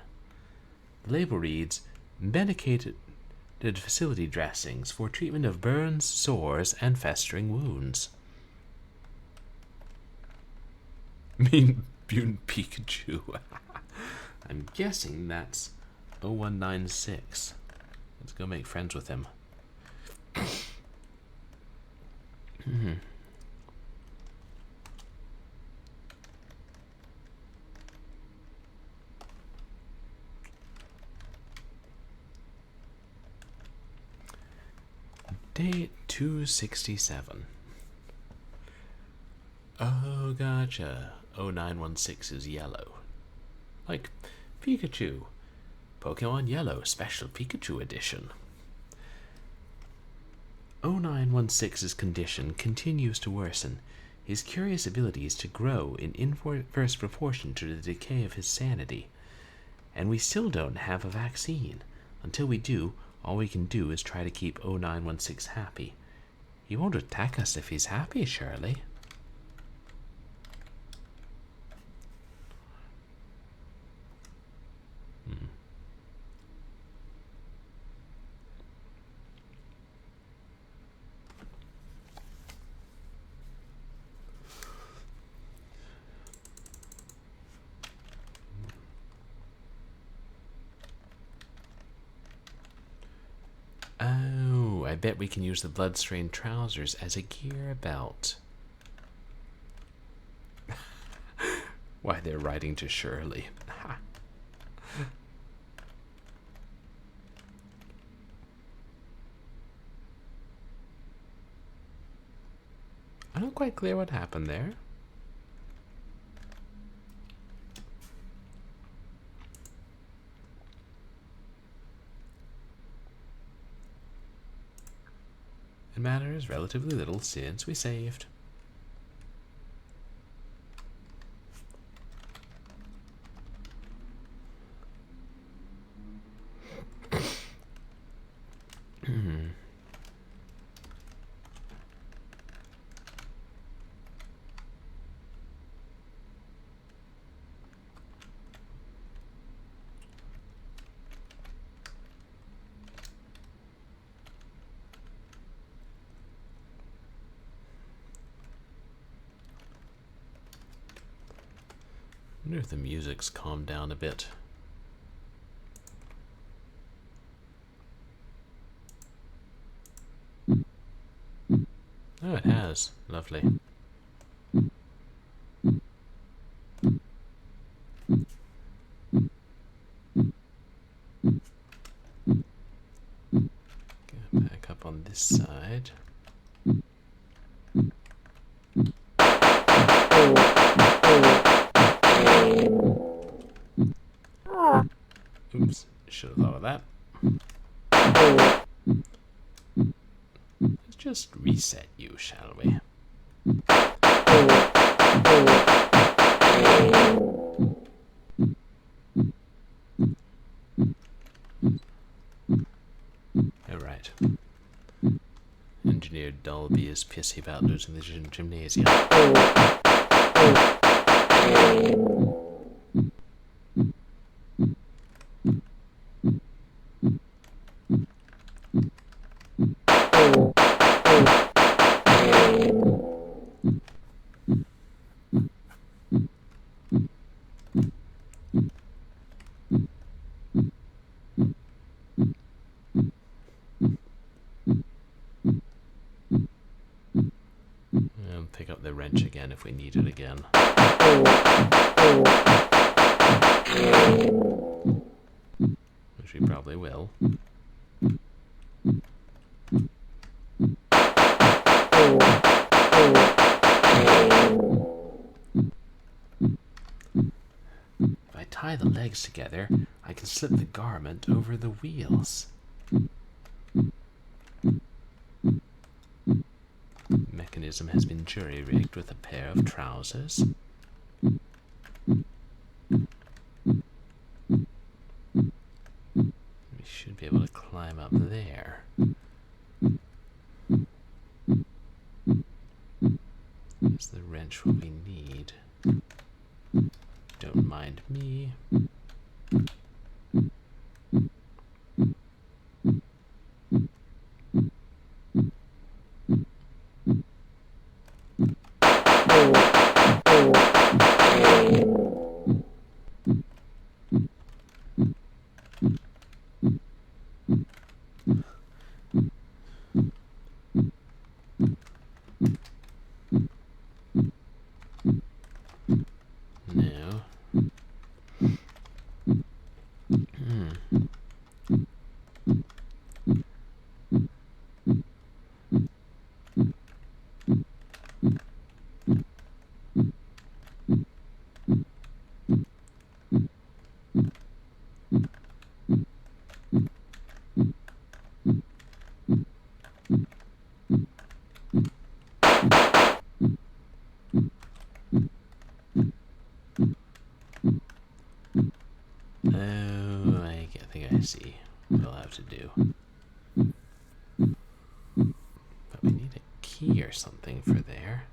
The label reads, medicated facility dressings for treatment of burns, sores, and festering wounds. Mean Mutant Pikachu. I'm guessing that's 0196. Let's go make friends with him. Day 267. Oh, gotcha. 0916 is yellow. Like Pikachu. Pokemon Yellow Special Pikachu Edition. 0916's condition continues to worsen, his curious abilities to grow in inverse proportion to the decay of his sanity. And we still don't have a vaccine. Until we do, all we can do is try to keep 0916 happy. He won't attack us if he's happy, surely. Oh, I bet we can use the bloodstained trousers as a gear belt. Why, they're writing to Shirley. I'm not quite clear what happened there. It matters relatively little since we saved. I wonder if the music's calmed down a bit. Oh, it has. Lovely. Go back up on this side. Oops, should have thought of that. Let's just reset you, shall we? Alright. Engineer Dolby is pissy about losing the gymnasium. And pick up the wrench again if we need it again. Which we probably will. If I tie the legs together, I can slip the garment over the wheels. Mechanism has been jury-rigged with a pair of trousers. We should be able to climb up there. Is the wrench what we need? Don't mind me. No. Oh, I think I see what we'll have to do. But we need a key or something for there.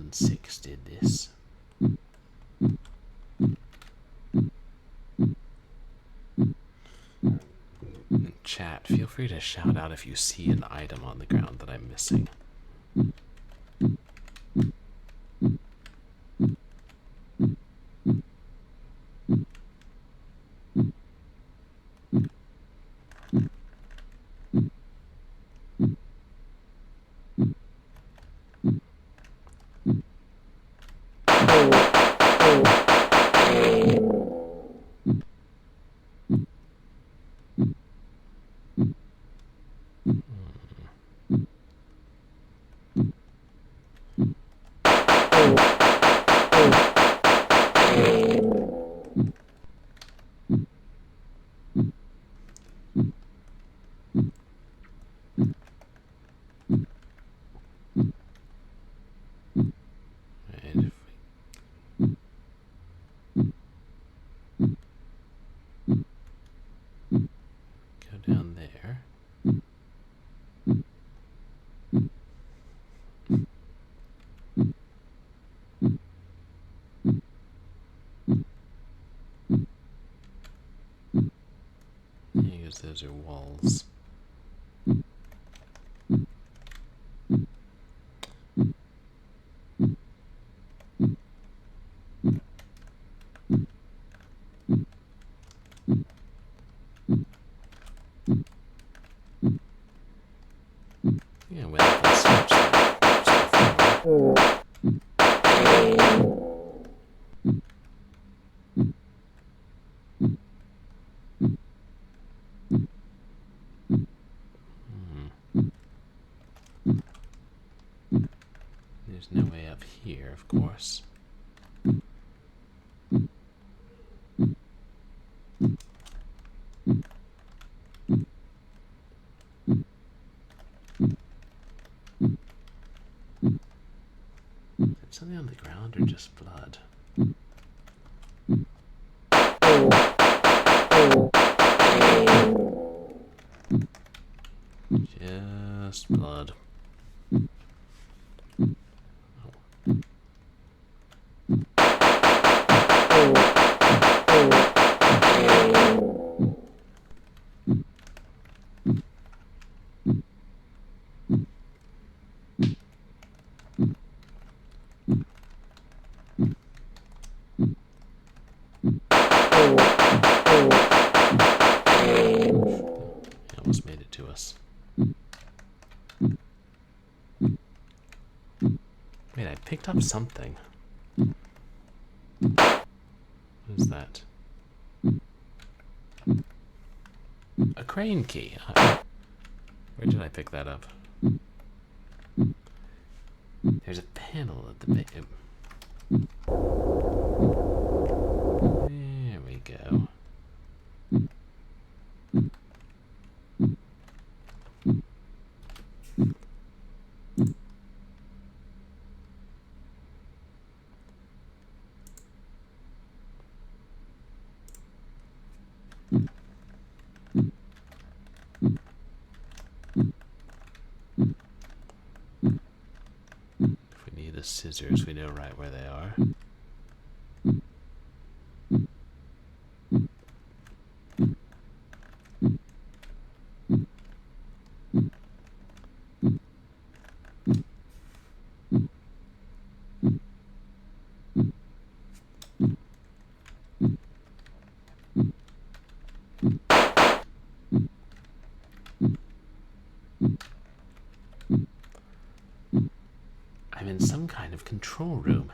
Six did this. Chat, feel free to shout out if you see an item on the ground that I'm missing. because those are walls. Yeah, well, that's there's no way up here, of course. Is there something on the ground or just blood? Just blood. Almost made it to us. Wait, I picked up something. What is that? A crane key. Where did I pick that up? There's a panel at the base. There we go. If we need the scissors, we know right where they are. I'm in some kind of control room.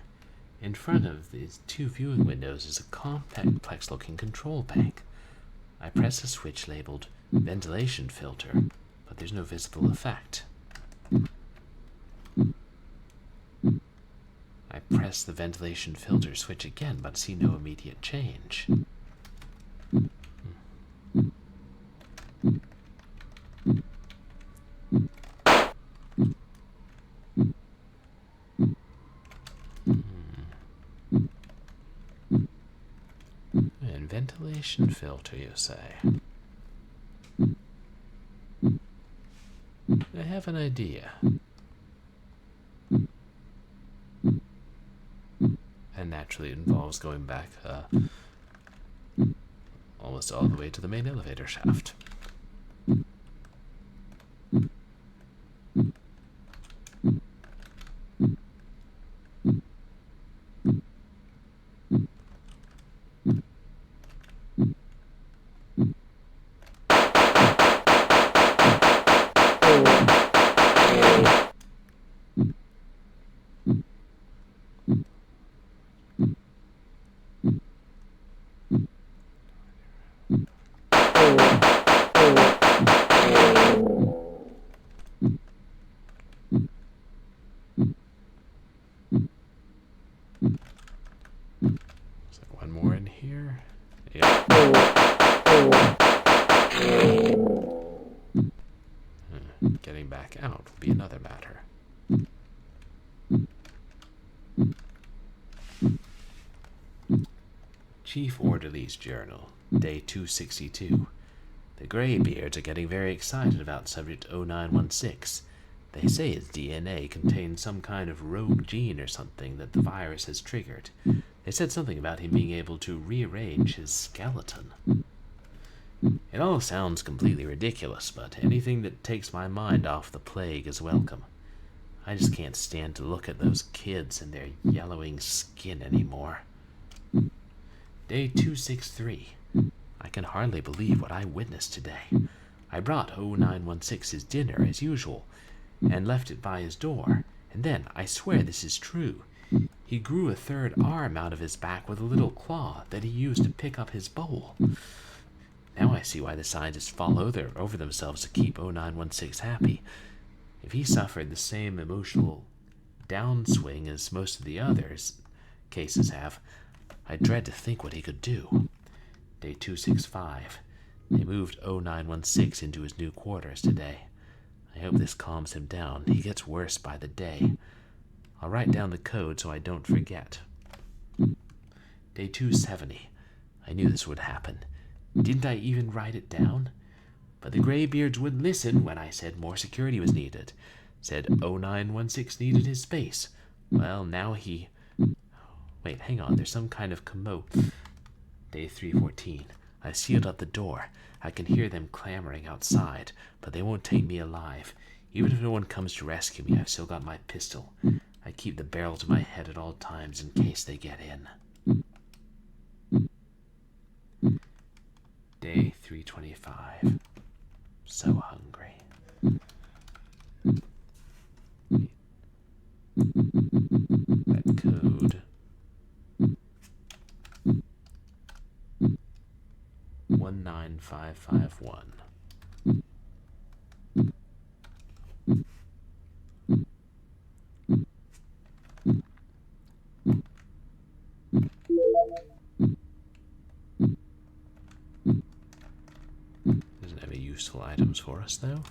In front of these two viewing windows is a complex-looking control bank. I press a switch labeled ventilation filter, but there's no visible effect. I press the ventilation filter switch again, but see no immediate change. And ventilation filter, you say? I have an idea. And naturally it involves going back almost all the way to the main elevator shaft. Is there one more in here? Yeah. Getting back out will be another matter. Chief Orderly's Journal, Day 262. The Greybeards are getting very excited about Subject 0916. They say his DNA contains some kind of rogue gene or something that the virus has triggered. They said something about him being able to rearrange his skeleton. It all sounds completely ridiculous, but anything that takes my mind off the plague is welcome. I just can't stand to look at those kids and their yellowing skin anymore. Day 263. I can hardly believe what I witnessed today. I brought 0916 his dinner as usual, and left it by his door, and then, I swear this is true, he grew a third arm out of his back with a little claw that he used to pick up his bowl. Now I see why the scientists fall over themselves to keep 0916 happy. If he suffered the same emotional downswing as most of the others cases have, I dread to think what he could do. Day 265. They moved 0916 into his new quarters today. I hope this calms him down. He gets worse by the day. I'll write down the code so I don't forget. Day 270. I knew this would happen. Didn't I even write it down? But the graybeards wouldn't listen when I said more security was needed. Said 0916 needed his space. Well, now he... Wait, hang on, there's some kind of Day 314. I sealed up the door. I can hear them clamoring outside, but they won't take me alive. Even if no one comes to rescue me, I've still got my pistol. I keep the barrel to my head at all times in case they get in. Day 325. So hungry. That code. 19551. Doesn't have any useful items for us, though.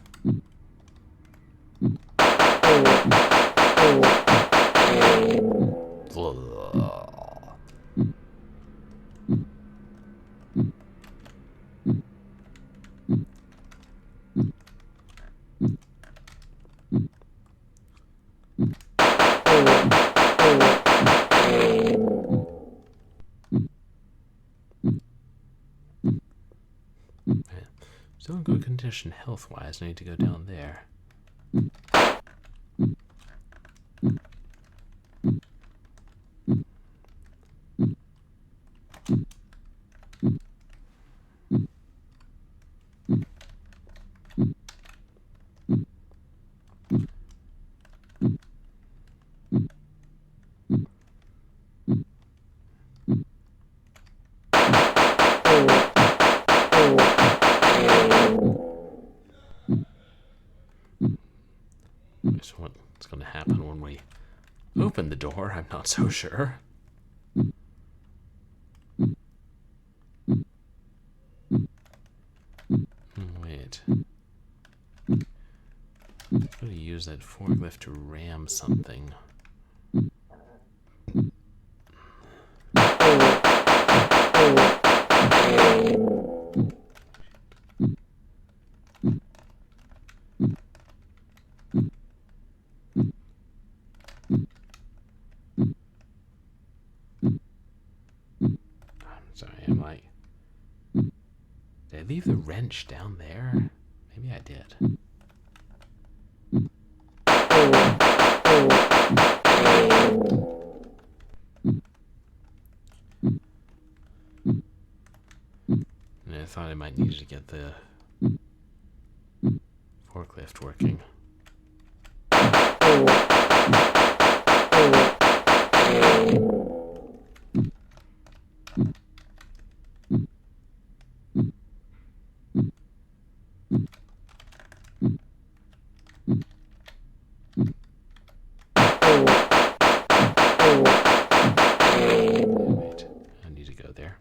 Still in good condition health-wise. I need to go down there. So what's going to happen when we open the door? I'm not so sure. Wait. I'm going to use that forklift to ram something. Did I leave the wrench down there? Maybe I did. And I thought I might need to get the forklift working. Wait, I need to go there.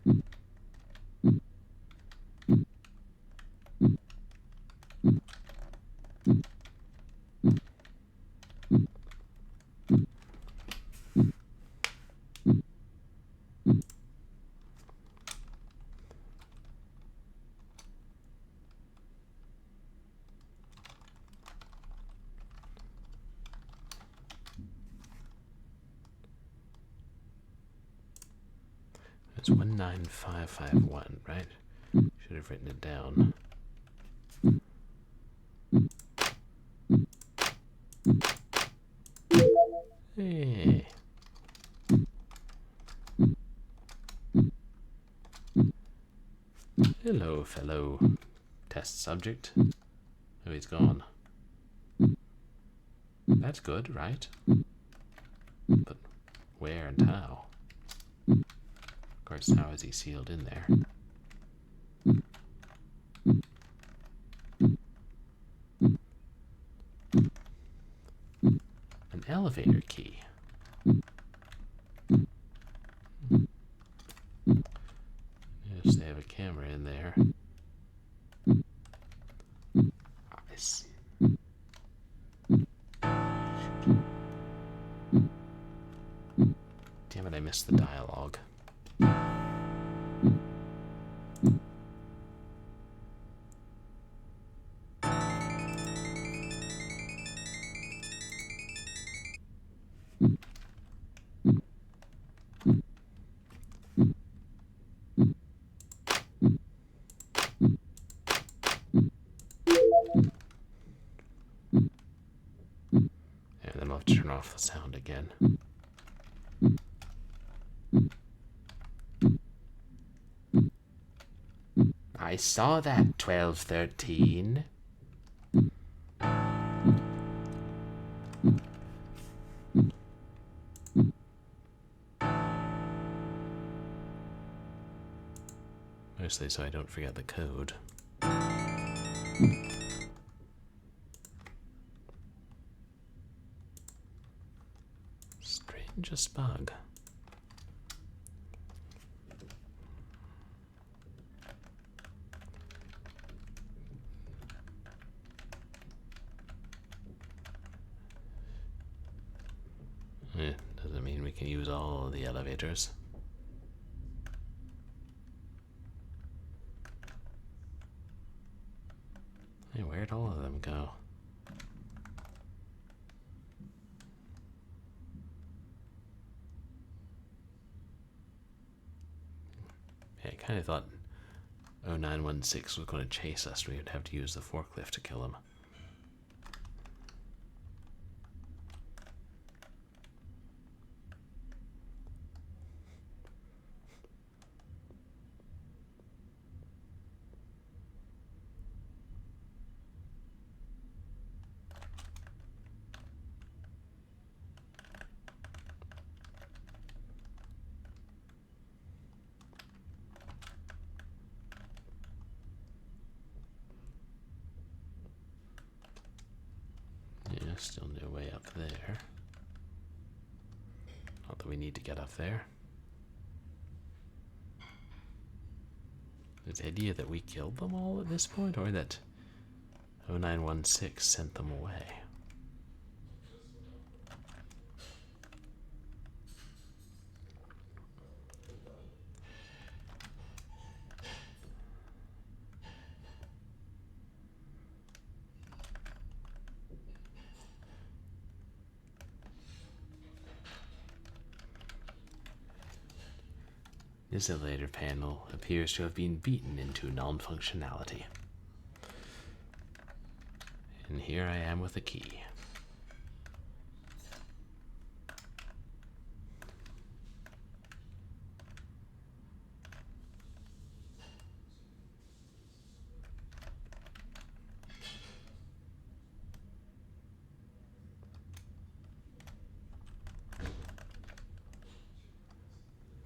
It's 19551, right? Should Should have written it down. Hey. Hello, fellow test subject. Oh, he's gone. That's good, right? But where and how? Of course, how is he sealed in there? An elevator key. Yes, they have a camera in there. Nice. Damn it, I missed the dialogue. And then I'll have to turn off the sound again. I saw that, 1213. Mostly so I don't forget the code. Strangest bug. Doesn't mean we can use all of the elevators. Hey, where'd all of them go? Yeah, I kind of thought 0916 was going to chase us. We would have to use the forklift to kill him. Yeah, still no way up there. Not that we need to get up there. Is the idea that we killed them all at this point, or that 0916 sent them away? This elevator panel appears to have been beaten into non-functionality. And here I am with a key.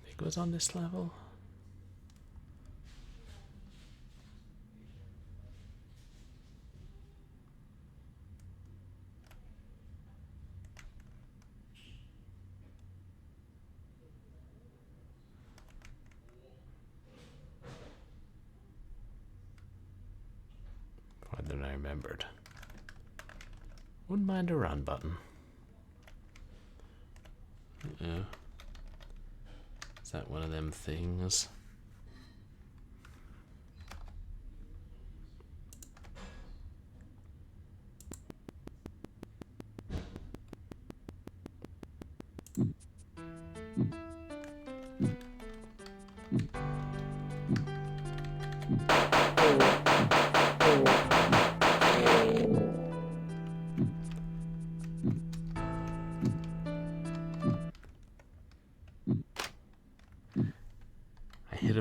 It goes on this level. More than I remembered. Wouldn't mind a run button. Uh-oh. Is that one of them things?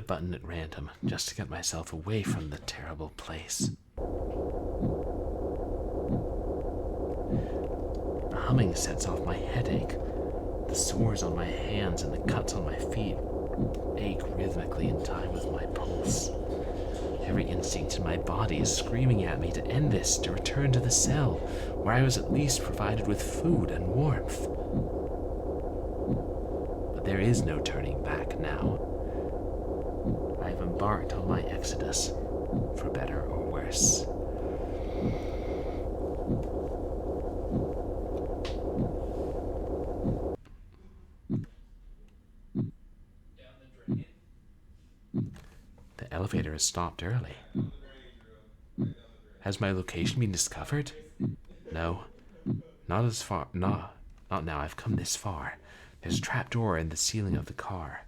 button at random just to get myself away from the terrible place. The humming sets off my headache. The sores on my hands and the cuts on my feet ache rhythmically in time with my pulse. Every instinct in my body is screaming at me to end this, to return to the cell, where I was at least provided with food and warmth. But there is no turning back now. I have embarked on my exodus, for better or worse. The elevator has stopped early. Has my location been discovered? No. Not as far. Not now. I've come this far. There's a trapdoor in the ceiling of the car.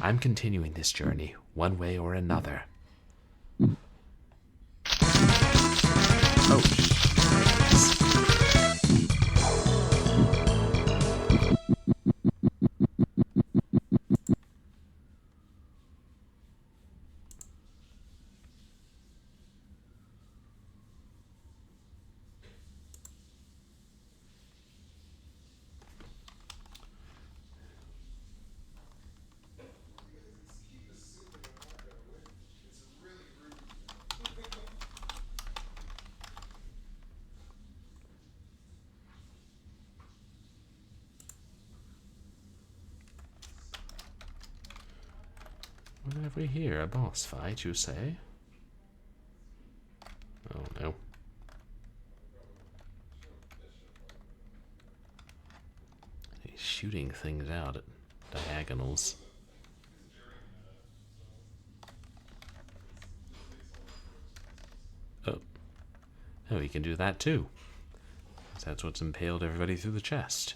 I'm continuing this journey, one way or another. Oh, what have we here? A boss fight, you say? Oh no. He's shooting things out at diagonals. Oh. Oh, he can do that too. That's what's impaled everybody through the chest.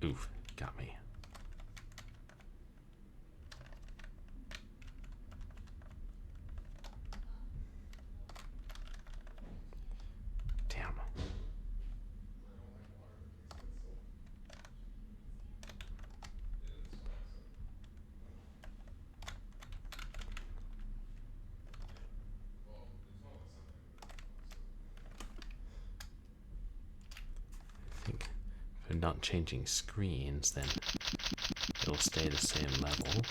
Oof, got me. Damn. I think if I'm not changing screens, then it'll stay the same level.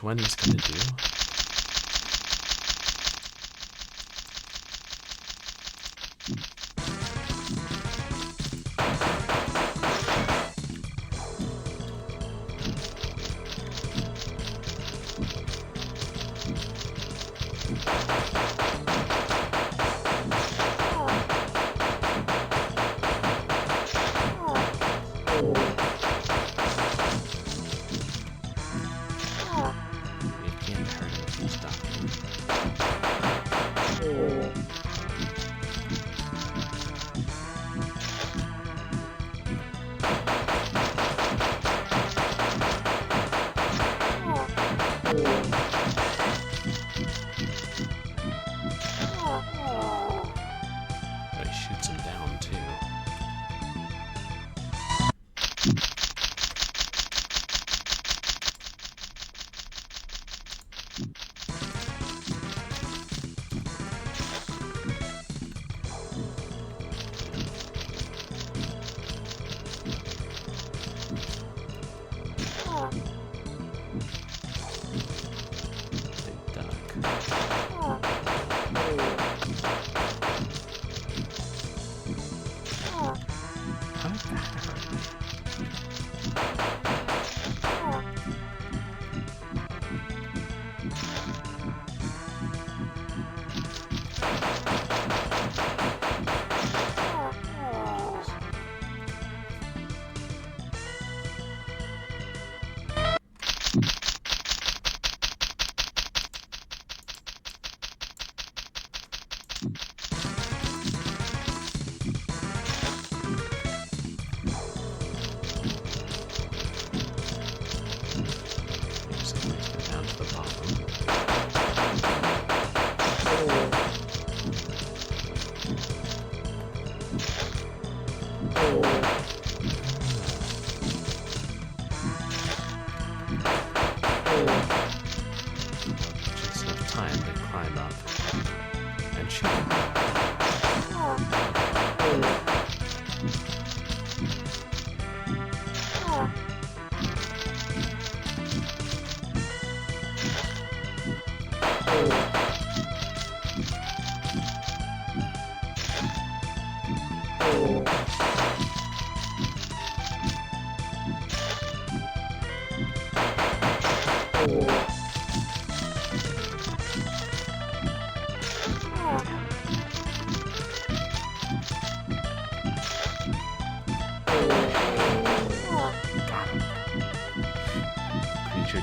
20's gonna do.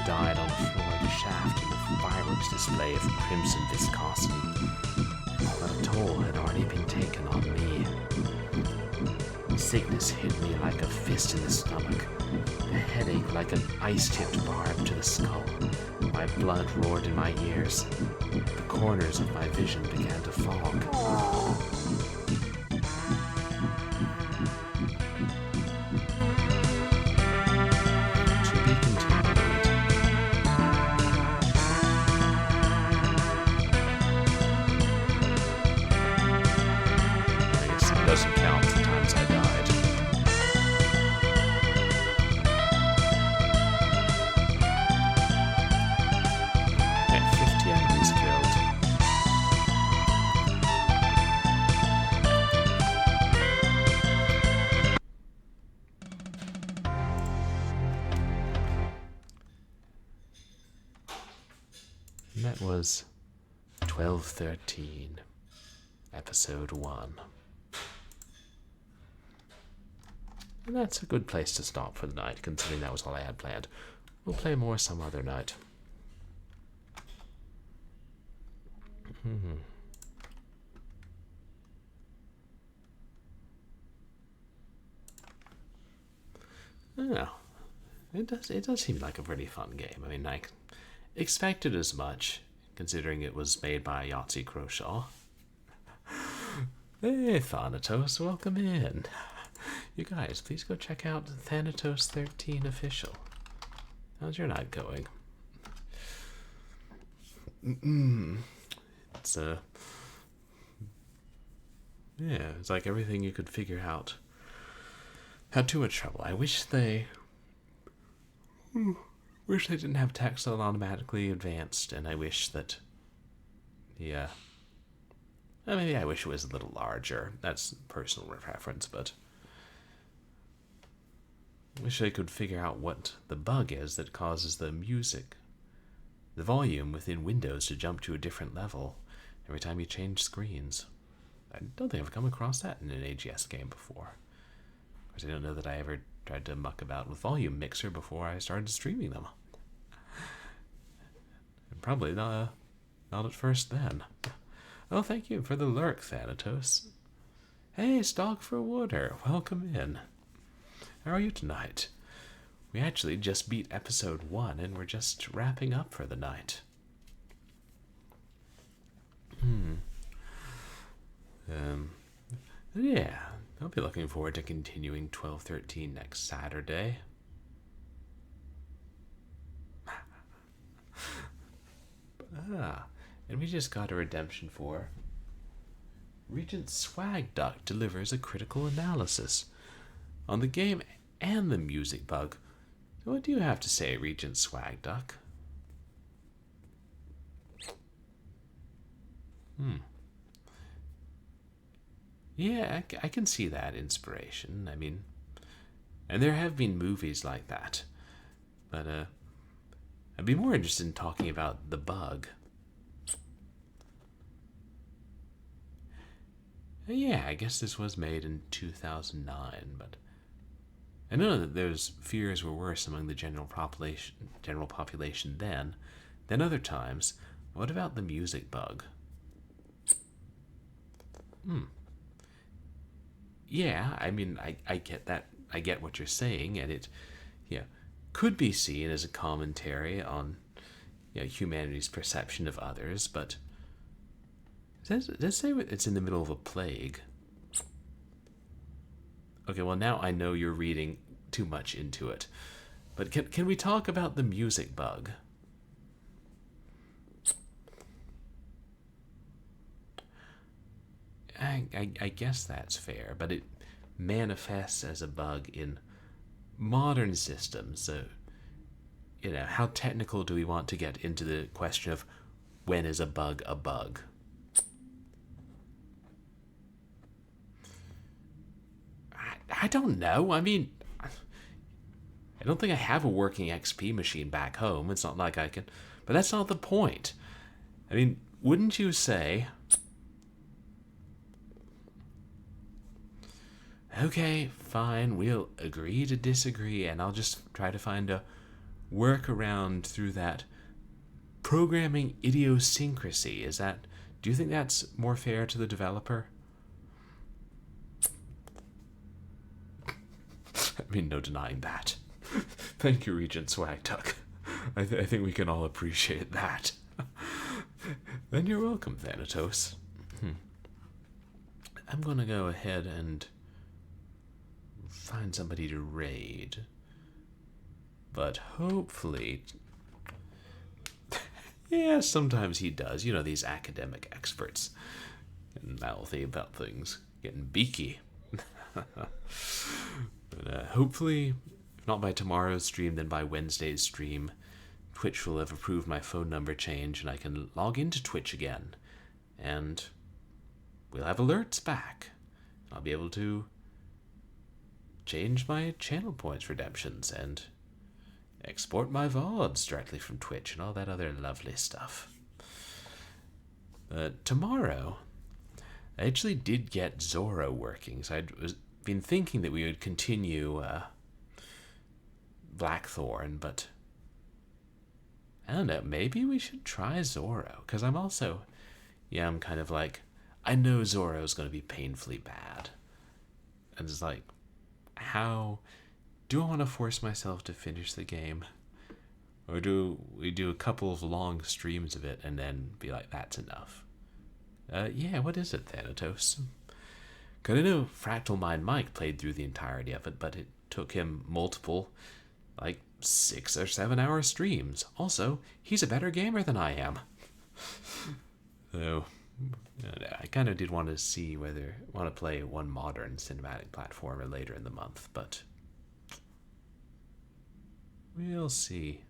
Died on the floor of the shaft in the fireworks display of crimson viscosity. But a toll had already been taken on me. Sickness hit me like a fist in the stomach, a headache like an ice-tipped barb to the skull. My blood roared in my ears. The corners of my vision began to fog. Doesn't count the times I died. And 50 enemies killed. And that was 1213, episode 1. And that's a good place to stop for the night, considering that was all I had planned. We'll play more some other night. Yeah, it does seem like a pretty fun game. I mean, I expected as much, considering it was made by Yahtzee Croshaw. Hey, Thanatos, welcome in. You guys, please go check out Thanatos 13 Official. How's your night going? It's yeah, it's like everything you could figure out had too much trouble. I wish they Wish they didn't have text on automatically advanced, and I wish that... Yeah. Maybe I wish it was a little larger. That's personal preference, but... Wish I could figure out what the bug is that causes the music, the volume within Windows to jump to a different level every time you change screens. I don't think I've come across that in an AGS game before. Of course, I don't know that I ever tried to muck about with Volume Mixer before I started streaming them. And probably not at first then. Oh, thank you for the lurk, Thanatos. Hey, Stock for Water, welcome in. How are you tonight? We actually just beat episode 1 and we're just wrapping up for the night. Yeah, I'll be looking forward to continuing 12-13 next Saturday. And we just got a redemption for Regent Swag Duck delivers a critical analysis on the game and the music bug. So what do you have to say, Regent Swag Duck? Yeah, I can see that inspiration. I mean, and there have been movies like that. But I'd be more interested in talking about the bug. Yeah, I guess this was made in 2009, but I know that those fears were worse among the general population then than other times. What about the music bug? Yeah, I mean, I get that. I get what you're saying, and it, could be seen as a commentary on, humanity's perception of others. But does it say it's in the middle of a plague? Okay, well now I know you're reading too much into it. But can we talk about the music bug? I guess that's fair, but it manifests as a bug in modern systems. So, how technical do we want to get into the question of when is a bug a bug? I don't know. I mean, I don't think I have a working XP machine back home. It's not like I can... But that's not the point. I mean, wouldn't you say... Okay, fine, we'll agree to disagree, and I'll just try to find a workaround through that programming idiosyncrasy. Do you think that's more fair to the developer? I mean, no denying that. Thank you, Regent Swagtuck. I think we can all appreciate that. Then you're welcome, Thanatos. I'm gonna go ahead and find somebody to raid. But hopefully... yeah, sometimes he does. These academic experts. Getting mouthy about things. Getting beaky. But hopefully, if not by tomorrow's stream, then by Wednesday's stream, Twitch will have approved my phone number change and I can log into Twitch again. And we'll have alerts back. I'll be able to change my channel points redemptions and export my VODs directly from Twitch and all that other lovely stuff. Tomorrow, I actually did get Zorro working, so I'd been thinking that we would continue Blackthorn, but I don't know, maybe we should try Zorro, because I'm also, I'm kind of like, I know Zorro's going to be painfully bad, and it's like, how do I want to force myself to finish the game, or do we do a couple of long streams of it and then be like, that's enough? What is it, Thanatos? Because I know Fractal Mind Mike played through the entirety of it, but it took him multiple, 6 or 7 hour streams. Also, he's a better gamer than I am. So, I kind of did want to play one modern cinematic platformer later in the month, but we'll see.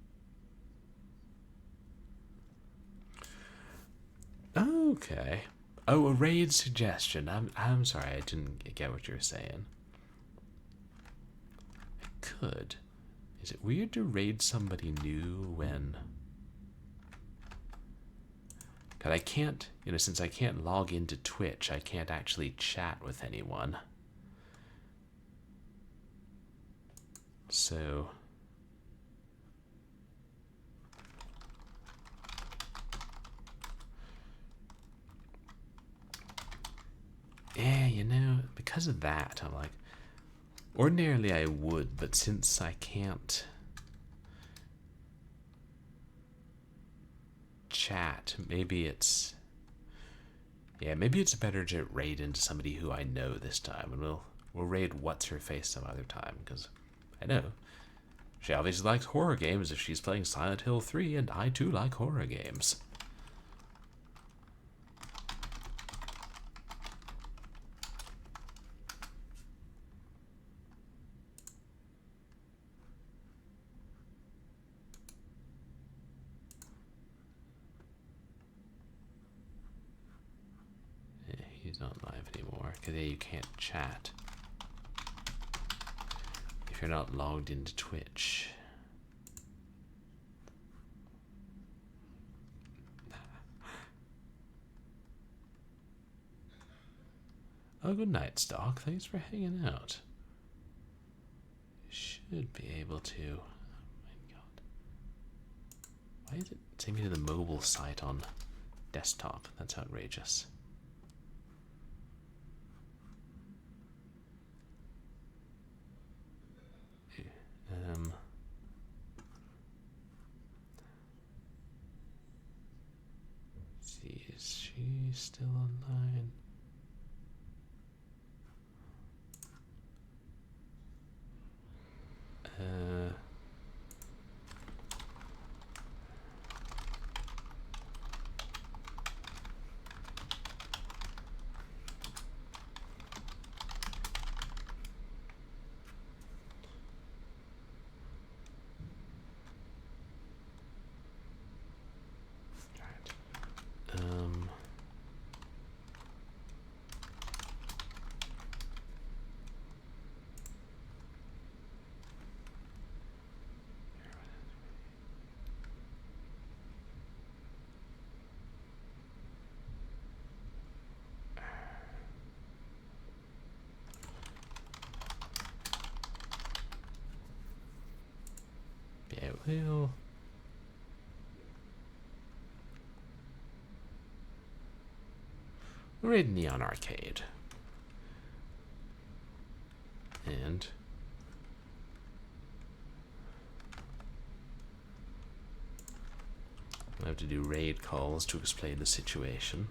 Okay. Oh, a raid suggestion. I'm sorry, I didn't get what you were saying. I could. Is it weird to raid somebody new when... Because I can't, since I can't log into Twitch, I can't actually chat with anyone. So... Yeah, because of that, I'm like, ordinarily I would, but since I can't chat, maybe it's better to raid into somebody who I know this time, and we'll raid what's her face some other time, because I know she obviously likes horror games if she's playing Silent Hill 3, and I too like horror games. He's not live anymore, because you can't chat if you're not logged into Twitch. Oh, good night, Stock. Thanks for hanging out. Should be able to... Oh my god. Why is it taking me to the mobile site on desktop? That's outrageous. Let's see, is she still online? Well, we're in Neon Arcade. And I have to do raid calls to explain the situation.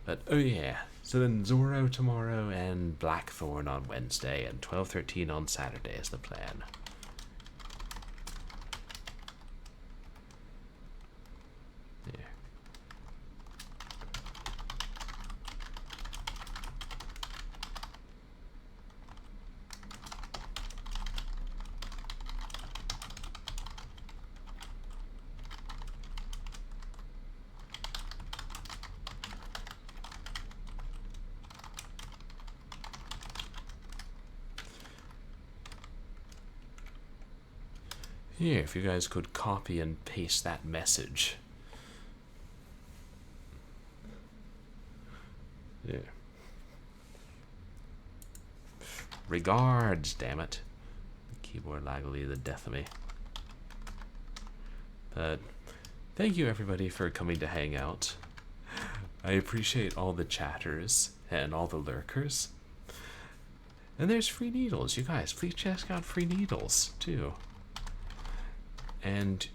But, oh yeah, so then Zorro tomorrow and Blackthorn on Wednesday and 12:13 on Saturday is the plan. Here, if you guys could copy and paste that message. Yeah. Regards, damn it. Keyboard lag will be the death of me. But thank you everybody for coming to hang out. I appreciate all the chatters and all the lurkers. And there's free needles. You guys, please check out free needles too. And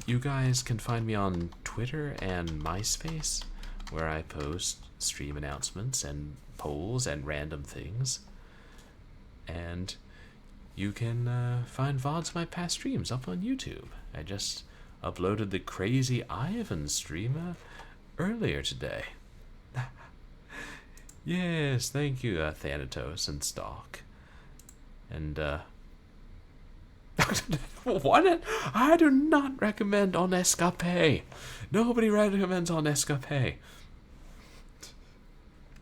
you guys can find me on Twitter and MySpace, where I post stream announcements and polls and random things. And you can find VODs of my past streams up on YouTube. I just uploaded the Crazy Ivan stream earlier today. Yes, thank you, Thanatos and Stock. And, what? I do not recommend On Escape. Nobody recommends On Escape.